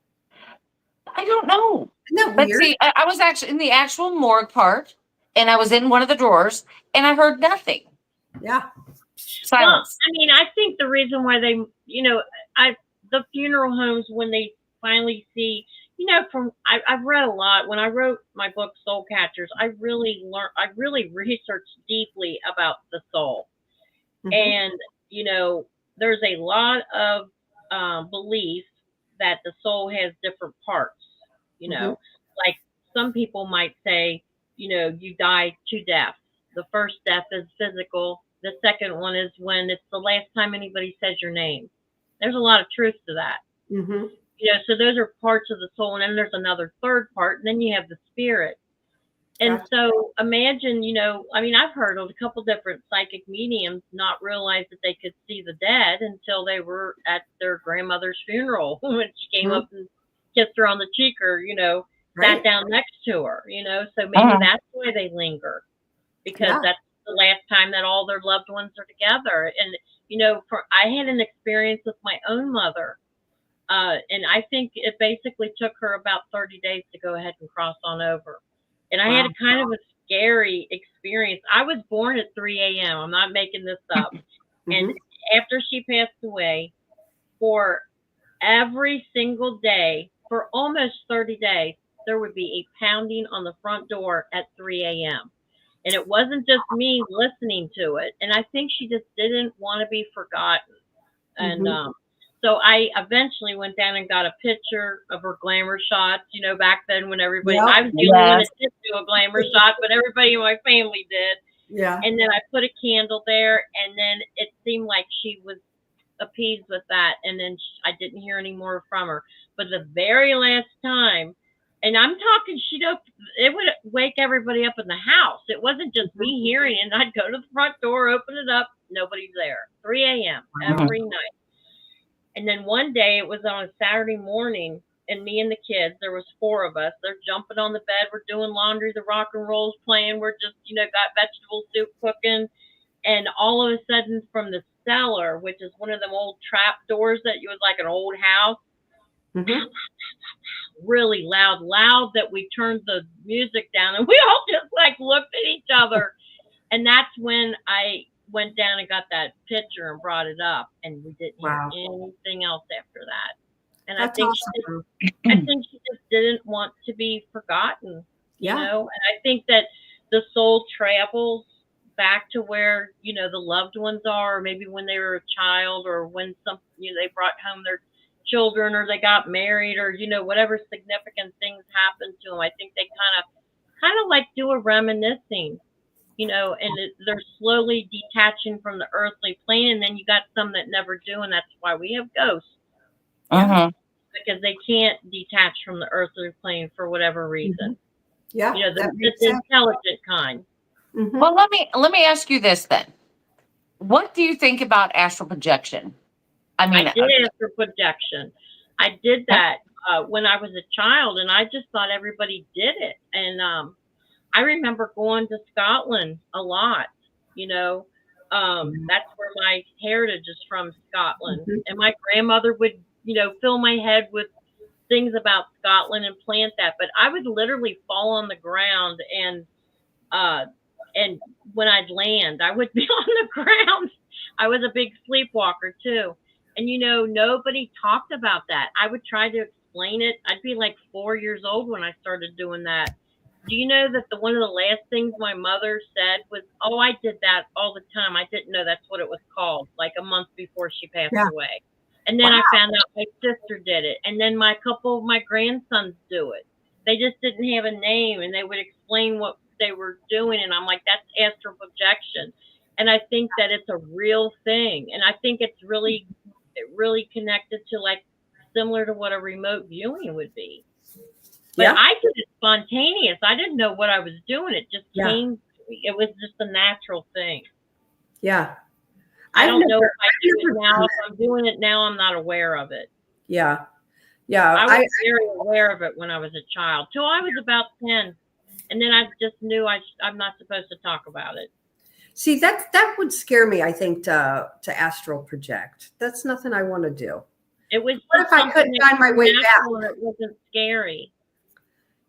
I don't know. Isn't that but weird? See, I was actually in the actual morgue part, and I was in one of the drawers, and I heard nothing. Yeah. Silence. Well, I think the reason why they, the funeral homes, when they finally see, I've read a lot. When I wrote my book, Soul Catchers, I really researched deeply about the soul. Mm-hmm. And, there's a lot of belief that the soul has different parts, mm-hmm. Like some people might say, you die 2 deaths. The first death is physical. The second one is when it's the last time anybody says your name. There's a lot of truth to that. Mm-hmm. So those are parts of the soul. And then there's another third part. And then you have the spirit. And Gotcha. so imagine, I mean, I've heard of a couple different psychic mediums not realize that they could see the dead until they were at their grandmother's funeral when she came Mhm. up and kissed her on the cheek or, sat Right. down next to her, so maybe Uh-huh. that's why they linger because Yeah. that's the last time that all their loved ones are together. And, I had an experience with my own mother. And I think it basically took her about 30 days to go ahead and cross on over. And I had Wow. a kind of a scary experience. I was born at 3 a.m. I'm not making this up. And Mhm. after she passed away, for every single day, for almost 30 days, there would be a pounding on the front door at 3 a.m. And it wasn't just me listening to it. And I think she just didn't want to be forgotten. And Mhm. so I eventually went down and got a picture of her glamour shots. Back then when everybody, Yep. I was the only one Yes. that did do a glamour shot, but everybody in my family did. Yeah. And then I put a candle there, and then it seemed like she was appeased with that. And then I didn't hear any more from her. But the very last time, and I'm talking, it would wake everybody up in the house. It wasn't just me hearing it. And I'd go to the front door, open it up, nobody's there. 3 a.m. Wow. every night. And then one day it was on a Saturday morning, and me and the kids, there was 4 of us. They're jumping on the bed. We're doing laundry. The rock and roll's playing. We're just, got vegetable soup cooking. And all of a sudden from the cellar, which is one of them old trap doors that you was like an old house, Mhm. really loud that we turned the music down and we all just like looked at each other. And that's when I went down and got that picture and brought it up, and we didn't hear Wow. anything else after that. And That's awesome. I think she just didn't want to be forgotten, Yeah. And I think that the soul travels back to where, the loved ones are, or maybe when they were a child, or when they brought home their children, or they got married, or, whatever significant things happened to them. I think they kind of like do a reminiscing, and they're slowly detaching from the earthly plane. And then you got some that never do, and that's why we have ghosts, Yeah. Uh-huh. because they can't detach from the earthly plane for whatever reason. Yeah. That makes The sense. intelligent kind. Mhm. Well, let me ask you this then. What do you think about astral projection? I mean, I did astral projection. I did that when I was a child, and I just thought everybody did it. And I remember going to Scotland a lot. That's where my heritage is from, Scotland. Mhm. And my grandmother would, fill my head with things about Scotland and plant that. But I would literally fall on the ground, and when I'd land, I would be on the ground. I was a big sleepwalker too. And nobody talked about that. I would try to explain it. I'd be like 4 years old when I started doing that. Do you know that one of the last things my mother said was, "Oh, I did that all the time. I didn't know that's what it was called," like a month before she passed Yeah. away. And then I found out my sister did it. And then a couple of my grandsons do it. They just didn't have a name, and they would explain what they were doing. And I'm like, that's astral projection. And I think that it's a real thing. And I think it's really connected to, like, similar to what a remote viewing would be. But Yeah. I did it spontaneous. I didn't know what I was doing. It just Yeah. came to me. It was just a natural thing. Yeah. I I've don't know never- if I do never it now. done If I'm doing it now, I'm not aware of it. Yeah. Yeah. I was very aware of it when I was a child, till I was about 10. And then I just knew I'm not supposed to talk about it. See, that would scare me, I think, to astral project. That's nothing I want to do. It was What if I couldn't find my way back? It wasn't scary.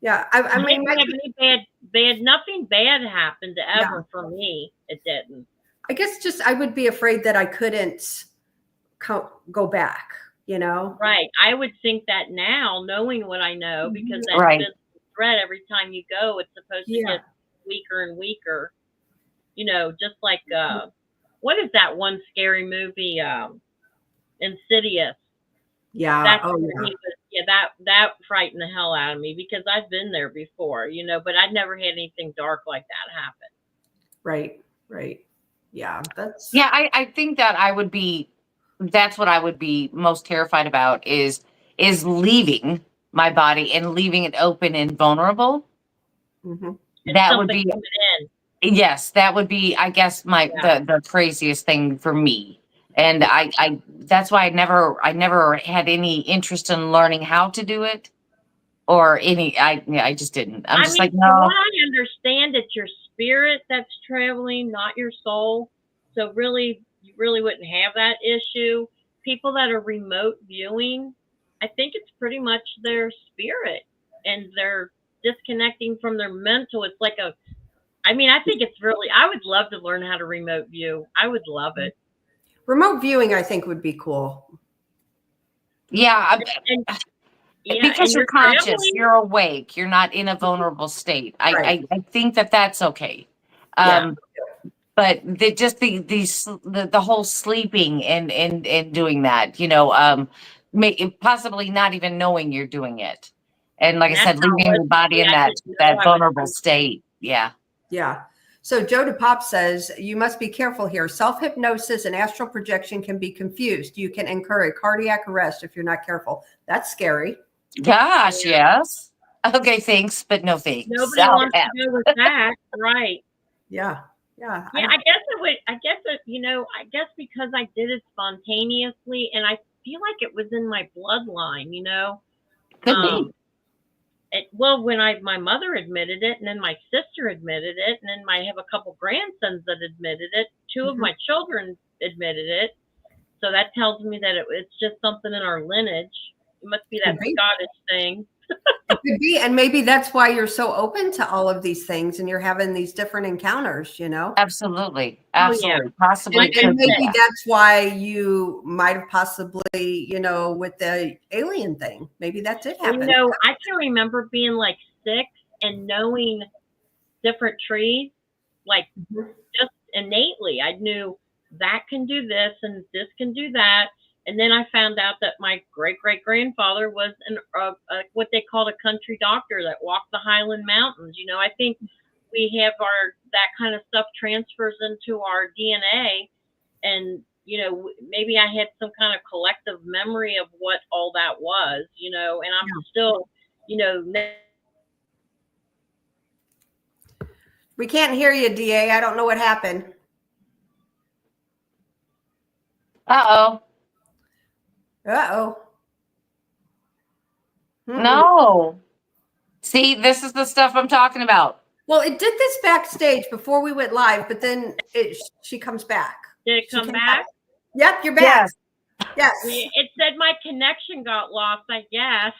Yeah. I I mean, didn't have any bad, nothing bad happened ever for me. It didn't. I guess just I would be afraid that I couldn't go back, Right. I would think that now, knowing what I know, because that Right. physical threat, every time you go, it's supposed to Yeah. get weaker and weaker. Just like, what is that one scary movie, Insidious? Yeah. That's Oh, where yeah. he was, that frightened the hell out of me, because I've been there before, but I'd never had anything dark like that happen. Right. Right. Yeah. yeah, I think that that's what I would be most terrified about is leaving my body and leaving it open and vulnerable. Mhm. That would something be, coming in. yes, that would be, I guess, the craziest thing for me. And I that's why I never had any interest in learning how to do it or I just didn't. I'm I just mean, like, from no. what I understand, it's your spirit that's traveling, not your soul. So really, you really wouldn't have that issue. People that are remote viewing, I think it's pretty much their spirit, and they're disconnecting from their mental. It's like I mean, I think it's really, I would love to learn how to remote view. I would love it. Remote viewing, I think, would be cool. Yeah, And yeah, because and you're you're conscious, traveling. you're awake, you're not in a vulnerable state. Right. I think that's okay. Yeah. But the whole sleeping and doing that, possibly not even knowing you're doing it, and like And I that's said, how it leaving was your for body me. in I that didn't know I was vulnerable state. Yeah. Yeah. So Joe DePop says, you must be careful here. Self-hypnosis and astral projection can be confused. You can incur a cardiac arrest if you're not careful. That's scary. Gosh, yes. Okay, thanks, but no thanks. Nobody I'll wants pass. to go with that, right? Yeah. Yeah. Yeah, I guess it would. I guess it. I guess because I did it spontaneously, and I feel like it was in my bloodline. Could be. Well, when my mother admitted it, and then my sister admitted it, and then I have a couple grandsons that admitted it. Two of my children admitted it, so that tells me that it's just something in our lineage. It must be that Scottish thing. It could be, and maybe that's why you're so open to all of these things, and you're having these different encounters. Absolutely, Oh, yeah. possibly. Like I And maybe said. that's why you might have possibly, with the alien thing, maybe that did happen. I can remember being like 6 and knowing different trees, like just innately. I knew that can do this and this can do that. And then I found out that my great-great-grandfather was what they called a country doctor that walked the Highland Mountains. I think we have that kind of stuff transfers into our DNA, and maybe I had some kind of collective memory of what all that was, and I'm still, We can't hear you, DA. I don't know what happened. Uh-oh. No. See, this is the stuff I'm talking about. Well, it did this backstage before we went live, but then she comes back. Did it come back? Yep, you're back. Yes. It said my connection got lost, I guess.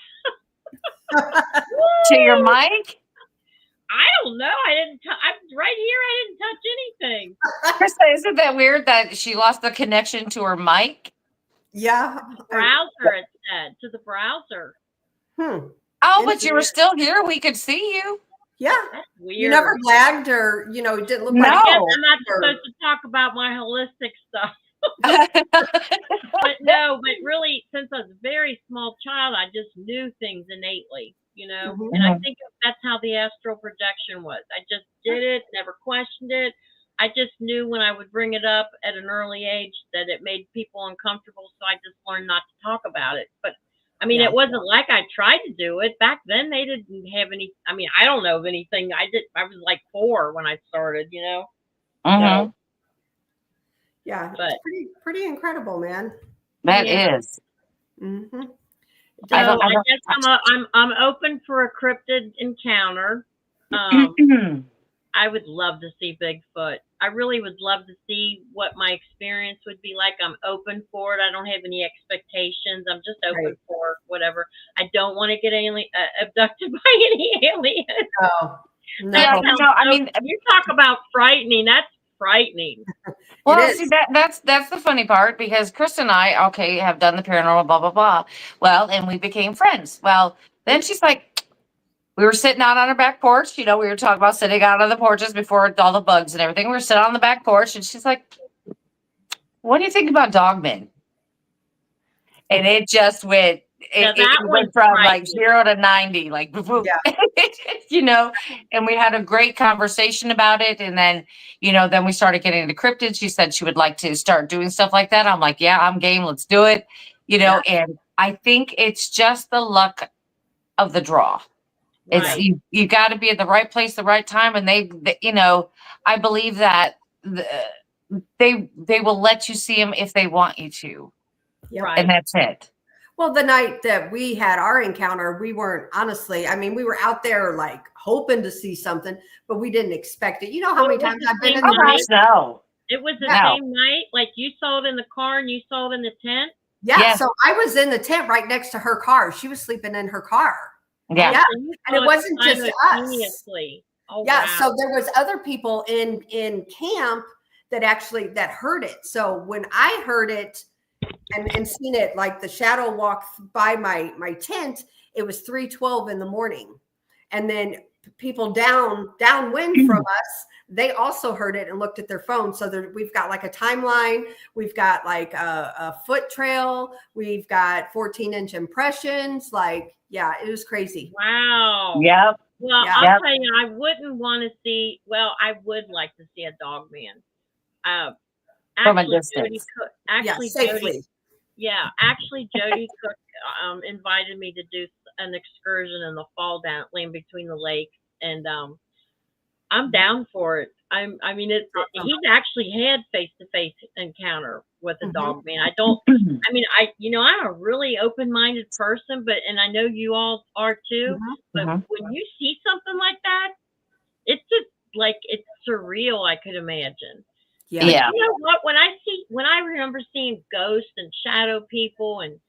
To your mic? I don't know. I'm right here. I didn't touch anything. Krista, isn't that weird that she lost the connection to her mic? Yeah. Browser, it said, to the browser. Oh, but you were still here. We could see you. Yeah. That's weird. You never lagged or, it didn't look No. like I guess I'm not supposed to talk about my holistic stuff. But really, since I was a very small child, I just knew things innately, and I think that's how the astral projection was. I just did it, never questioned it. I just knew when I would bring it up at an early age that it made people uncomfortable, so I just learned not to talk about it. But I mean, it wasn't like I tried to do it. Back then, they didn't have any. I mean, I don't know of anything. I was like 4 when I started, So, yeah, but it's pretty incredible, man. That is. Mm-hmm. So I guess I'm open for a cryptid encounter. I would love to see Bigfoot. I really would love to see what my experience would be like. I'm open for it. I don't have any expectations. I'm just open for whatever. I don't want to get abducted by any alien. Oh, no. Yeah, I mean, you talk about frightening. That's frightening. Well, see, that's the funny part, because Chris and I, have done the paranormal, blah, blah, blah. Well, and we became friends. Well, then she's like, we were sitting out on her back porch. We were talking about sitting out on the porches before all the bugs and everything. We were sitting on the back porch, and she's like, what do you think about dogmen? And it just went, it went from like 0 to 90, like, and we had a great conversation about it. And then, then we started getting into cryptids. She said she would like to start doing stuff like that. I'm like, yeah, I'm game. Let's do it. And I think it's just the luck of the draw. It's Right. you got to be at the right place, the right time, and they you know, I believe that they will let you see them if they want you to, Yep. Right. and that's it. Well, the night that we had our encounter, we weren't honestly, I mean, we were out there like hoping to see something, but we didn't expect it. You know how Well, many it was times the I've been same in Oh the night. gosh, no. It was the No. same night. Like you saw it in the car and you saw it in the tent. Yeah. Yes. So I was in the tent right next to her car. She was sleeping in her car. Yeah. Yeah. So you And it saw wasn't just us. simultaneously. Oh, Yeah. wow. So there was other people in camp that heard it. So when I heard it and seen it, like the shadow walk by my tent, it was 3:12 in the morning. And then people downwind from us, they also heard it and looked at their phone. So we've got like a timeline. We've got like a foot trail. We've got 14-inch impressions. Like, yeah, it was crazy. Wow. Yep. Well, Yeah. I'll Yep. tell you, I wouldn't want to see. Well, I would like to see a dog man. From a Actually, distance. Jody Cook. Yeah, Actually, safely. Jody Cook invited me to do an excursion in the fall down land between the lake, and I'm down for it. I mean, he's actually had face-to-face encounter with a dog man. I mean, I'm a really open-minded person, and I know you all are too. But when you see something like that, it's just like it's surreal. I could imagine. Yeah. Yeah. You know what? When I remember seeing ghosts and shadow people and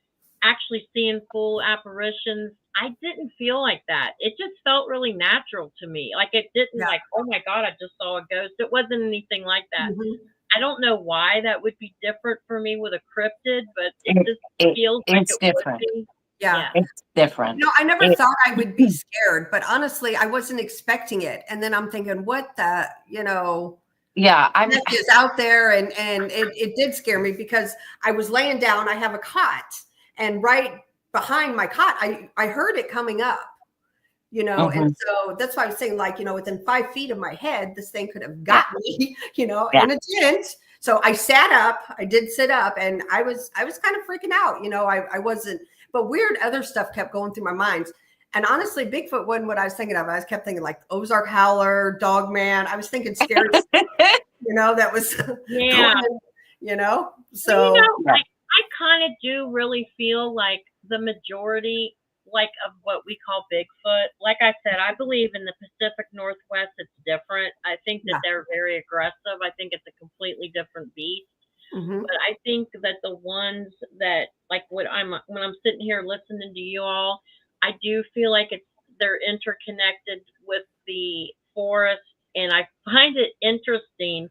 actually seeing full apparitions, I didn't feel like that. It just felt really natural to me. Like it didn't like, oh my God, I just saw a ghost. It wasn't anything like that. I don't know why that would be different for me with a cryptid, but it just feels like it's it different. would be. Yeah. It's different. No, I never thought I would be scared, but honestly, I wasn't expecting it. And then I'm thinking, what the, Yeah, that is out there, and it did scare me because I was laying down. I have a cot, and right behind my cot, I heard it coming up, and so that's why I was saying, like, within 5 feet of my head, this thing could have got me, in a tent. So I sat up. I did sit up, and I was kind of freaking out. I wasn't, but weird other stuff kept going through my mind. And honestly, Bigfoot wasn't what I was thinking of. I kept thinking like Ozark Howler, Dog Man. I was thinking scary stuff, that was, so. I kind of do really feel like the majority, like, of what we call Bigfoot. Like I said, I believe in the Pacific Northwest, it's different. I think that they're very aggressive. I think it's a completely different beast. But I think that the ones that, like, when I'm sitting here listening to you all, I do feel like they're interconnected with the forest, and I find it interesting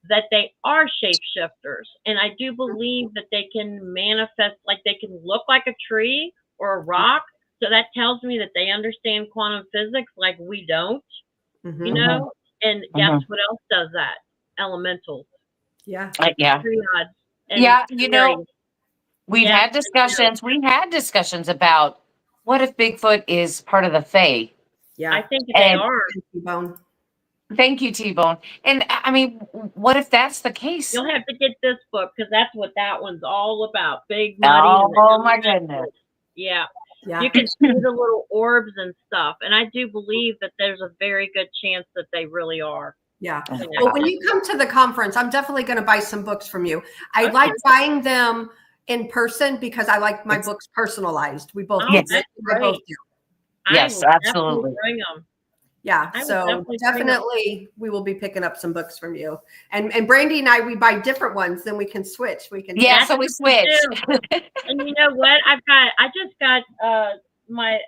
that they are shapeshifters, and I do believe that they can manifest, like they can look like a tree or a rock. So that tells me that they understand quantum physics like we don't, And guess what else does that? Elementals. Yeah. Triads. Yeah, we've Yeah, had discussions. We had discussions about what if Bigfoot is part of the Fae. Yeah. I think they are. T-Bone. Thank you, T-Bone. And I mean, what if that's the case? You'll have to get this book because that's what that one's all about. Big Muddy. Oh my goodness. Yeah. Yeah. You can see the little orbs and stuff. And I do believe that there's a very good chance that they really are. Yeah. Oh, Well, when you come to the conference, I'm definitely going to buy some books from you. I like buying them in person because I like my books personalized. We both, That's we both great. do. Yes, I will absolutely. definitely bring them. Yeah. I will So definitely bring 'em. definitely we will be picking up some books from you. And Brandy and I, we buy different ones, then we can switch. We can Yeah, so we switch. And you know what? I just got my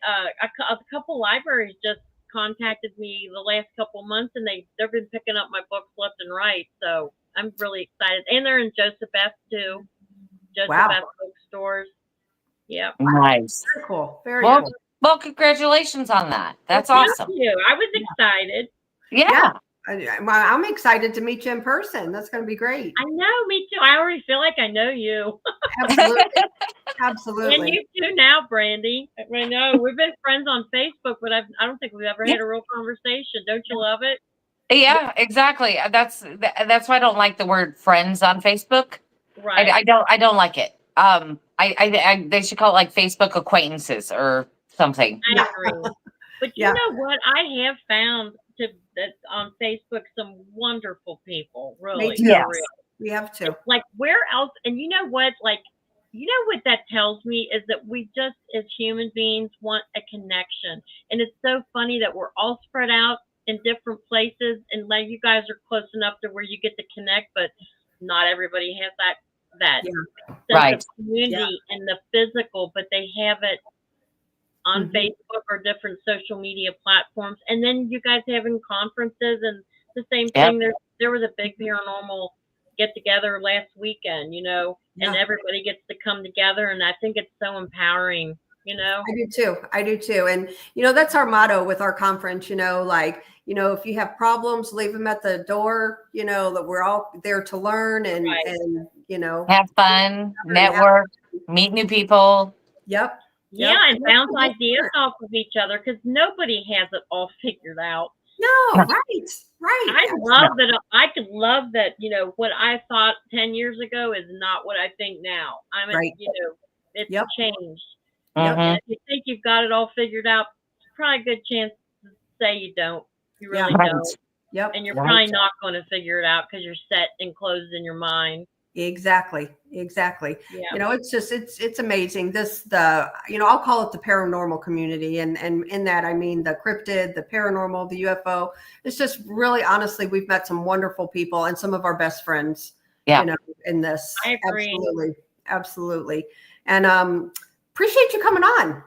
a couple libraries just contacted me the last couple months, and they've been picking up my books left and right. So I'm really excited. And they're in Joseph F. too. Joseph F. bookstores. Yeah. Nice. Very cool. Very Well, cool. well, congratulations on that. That's Well, awesome. thank you. I was excited. Yeah. I'm excited to meet you in person. That's going to be great. I know, me too. I already feel like I know you. Absolutely. And Absolutely. you too now, Brandy. I know we've been friends on Facebook, but I don't think we've ever had a real conversation. Don't you love it? Yeah, exactly. That's why I don't like the word friends on Facebook. Right. I don't like it. I they should call it like Facebook acquaintances or something. I agree. But you know what? I have found that on Facebook some wonderful people, really. Me too. Yes. For real. We have to. Like where else? And you know what? Like, you know what that tells me is that we just, as human beings, want a connection. And it's so funny that we're all spread out in different places, and like you guys are close enough to where you get to connect, but not everybody has that sense Right. of community and the physical, but they have it on Mhm. Facebook or different social media platforms. And then you guys having conferences and the same Yep. thing. There was a big paranormal get together last weekend, you know, and Yeah. everybody gets to come together. And I think it's so empowering, you know. I do too. I do too. And, you know, that's our motto with our conference, you know, like, you know, if you have problems, leave them at the door, you know, that we're all there to learn and, Right. and, you know, Have fun, network, meet new people. yep. Yeah, and Yep. bounce ideas off of each other because nobody has it all figured out. No, right. Right. I love that. I could love that. You know, what I thought 10 years ago is not what I think now. I mean, Right. you know, it's Yep. changed. Yep. Mhm. And if you think you've got it all figured out, it's probably a good chance to say you don't. You really Right. don't. Yep. And you're Right. probably not going to figure it out because you're set and closed in your mind. Exactly. Exactly. Yeah. You know, it's just, it's amazing. You know, I'll call it the paranormal community. And in that, I mean, the cryptid, the paranormal, the UFO. It's just really, honestly, we've met some wonderful people and some of our best friends, Yeah. you know, in this. I agree. Absolutely. Absolutely. And, appreciate you coming on.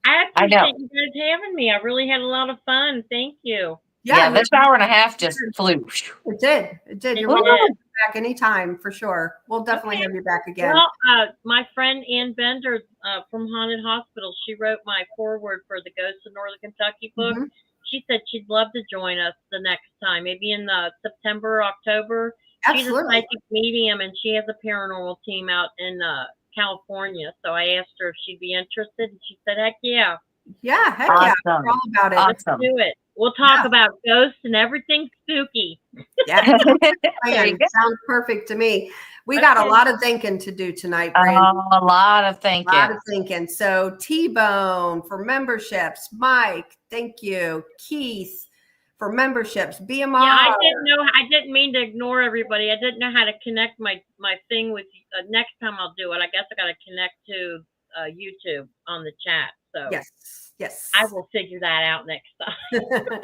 I I know. appreciate you guys having me. I really had a lot of fun. Thank you. Yeah, this hour and a half just flew. It did. It did. You're Woo. welcome to come back anytime for sure. We'll definitely Okay. have you back again. Well, my friend Ann Bender from Haunted Hospital, she wrote my foreword for the Ghosts of Northern Kentucky book. Mhm. She said she'd love to join us the next time, maybe in September, October. She's a Absolutely. psychic medium, and she has a paranormal team out in California. So I asked her if she'd be interested, and she said, heck yeah, Yeah. Heck yeah. Awesome. We're all about it. Awesome. do it. We'll talk Yeah. about ghosts and everything spooky. Yeah. There you Man, go. sounds perfect to me. We got a Okay. lot of thinking to do tonight, Brent. A lot of A thinking. lot of thinking. So T-Bone for memberships, Mike, thank you. Keith for memberships, BMR. Yeah, I didn't mean to ignore everybody. I didn't know how to connect my thing with next time I'll do it. I guess I got to connect to YouTube on the chat. So Yes. I will figure that out next time.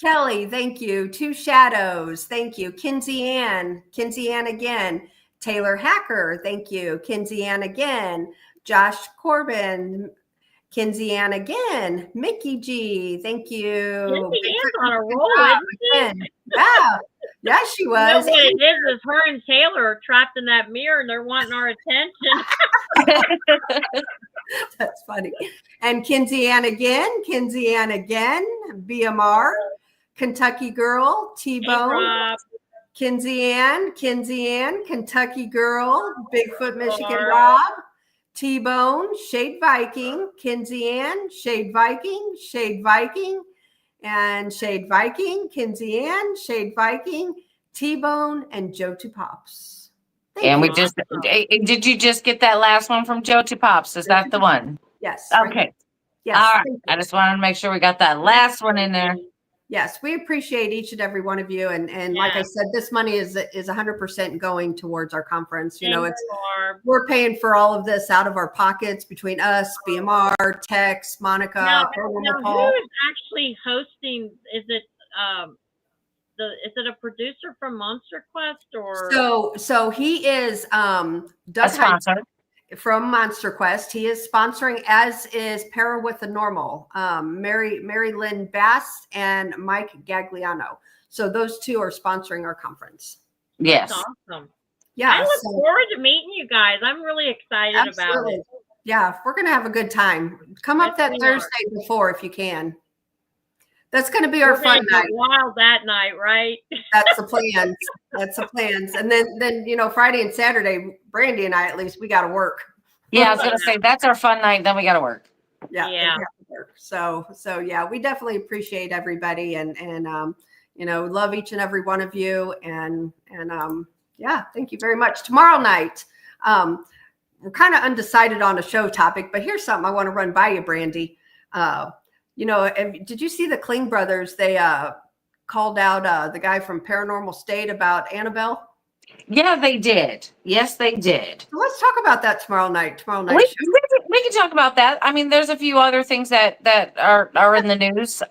Kelly, thank you. Two Shadows, thank you. Kinsey Ann again. Taylor Hacker, thank you. Kinsey Ann again. Josh Corbin, Kinsey Ann again. Mickey G, thank you. Kinsey Ann's on a roll, job isn't she? Yeah. Yeah, she You know was. what it is her and Taylor are trapped in that mirror and they're wanting our attention. That's funny. And Kinsey Ann again. BMR. Kentucky Girl. T-Bone. Rob, Kinsey Ann, Kentucky Girl, Bigfoot, Michigan Laura. Rob, T-Bone, Shade Viking, Kinsey Ann, Shade Viking, and Shade Viking, Kinsey Ann, Shade Viking, T-Bone, and Joe Two Pops. Thank And we you. just, did you just get that last one from Joe Two Pops? Is that the one? Yes. right. Okay. Yes. All right. thank you. I just wanted to make sure we got that last one in there. Yes, we appreciate each and every one of you. And like I Yeah. said, this money is 100% going towards our conference. You know, Thanks, Barb. we're paying for all of this out of our pockets between us, BMR, Tex, Monica, Now, Paranormal who Paul. is actually hosting? Is it a producer from Monster Quest or? So he is A Doug Hyde sponsor. from Monster Quest. He is sponsoring, as is Para with the Normal, Mary Lynn Bass and Mike Gagliano. So those two are sponsoring our conference. Yes. That's awesome. Yeah, I look so- forward to meeting you guys. I'm really excited about absolutely. it. Yeah, we're gonna have a good time. Come up Yes, that we are. Thursday before if you can. That's gonna be our We're gonna fun get night. wild that night, right? That's the plans. That's the plans. And then you know, Friday and Saturday, Brandy and I at least we got to work. Yeah, I was going to say, that's our fun night. Then we got to work. Yeah. Yeah. we have to work. So yeah, we definitely appreciate everybody and you know, love each and every one of you and yeah, thank you very much. Tomorrow night, we're kind of undecided on a show topic, but here's something I want to run by you, Brandy. You know, and did you see the Kling brothers? They called out the guy from Paranormal State about Annabelle. Yeah, they did. Yes, they did. So let's talk about that tomorrow night. We can talk about that. I mean, there's a few other things that are in the news.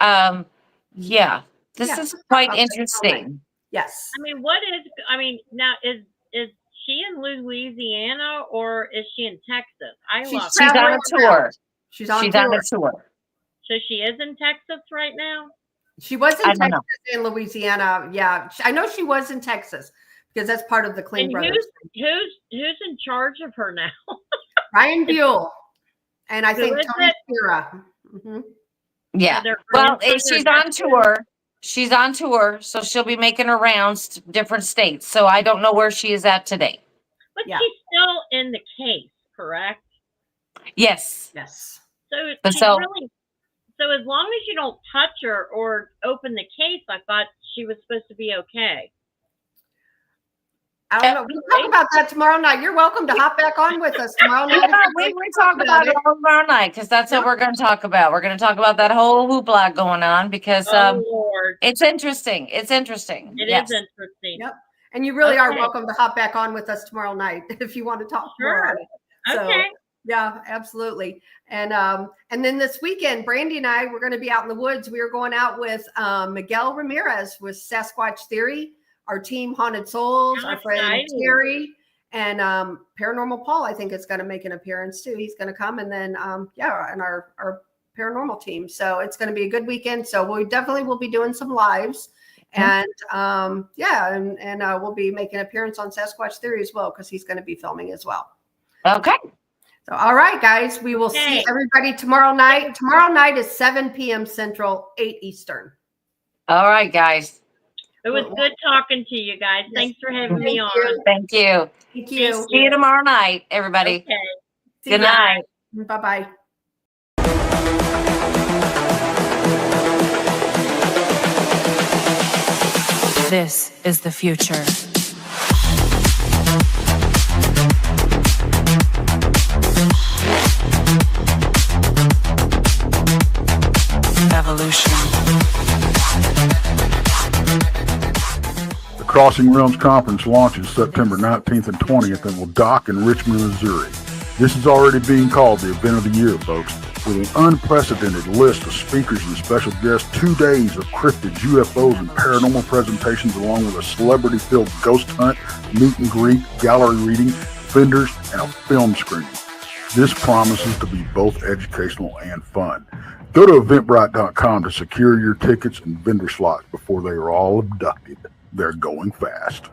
Yeah, this is quite interesting. Yes. I mean, now is she in Louisiana or is she in Texas? She's on a tour. She's on a tour. So she is in Texas right now? She was in Texas and Louisiana. Yeah. I know she was in Texas because that's part of the Kling brothers. Who's in charge of her now? Ryan Buell. And I think Tony Spira. Mm-hmm. Yeah. Well, she's on tour. She's on tour, so she'll be making her rounds to different states. So I don't know where she is at today. But she's still in the case, correct? Yes. Yes. So as long as you don't touch her or open the case, I thought she was supposed to be okay. I don't know. We'll talk about that tomorrow night. You're welcome to hop back on with us tomorrow night. We talk about it tomorrow night because that's what we're going to talk about. We're going to talk about that whole hoopla going on because it's interesting. It's interesting. It is interesting. Yep. And you really are welcome to hop back on with us tomorrow night if you want to talk more. Okay. Yeah, absolutely. And then this weekend, Brandy and I, we're going to be out in the woods. We are going out with Miguel Ramirez with Sasquatch Theory, our team Haunted Soulz, our friend Terry, and Paranormal Paul, I think, is going to make an appearance too. He's going to come, and then and our paranormal team. So it's going to be a good weekend. So we definitely will be doing some lives. And we'll be making an appearance on Sasquatch Theory as well because he's going to be filming as well. Okay. So, all right, guys, we will see everybody tomorrow night. Tomorrow night is 7 p.m. Central, 8 Eastern. All right, guys. It was good talking to you guys. Thanks for having me on. Thank you. Thank you. See you tomorrow night, everybody. Okay. Good night. Bye-bye. This is the future. Evolution. The Crossing Realms Conference launches September 19th and 20th and will dock in Richmond, Missouri. This is already being called the event of the year, folks. With an unprecedented list of speakers and special guests, 2 days of cryptids, UFOs, and paranormal presentations, along with a celebrity-filled ghost hunt, meet and greet, gallery reading, vendors, and a film screening. This promises to be both educational and fun. Go to Eventbrite.com to secure your tickets and vendor slots before they are all abducted. They're going fast.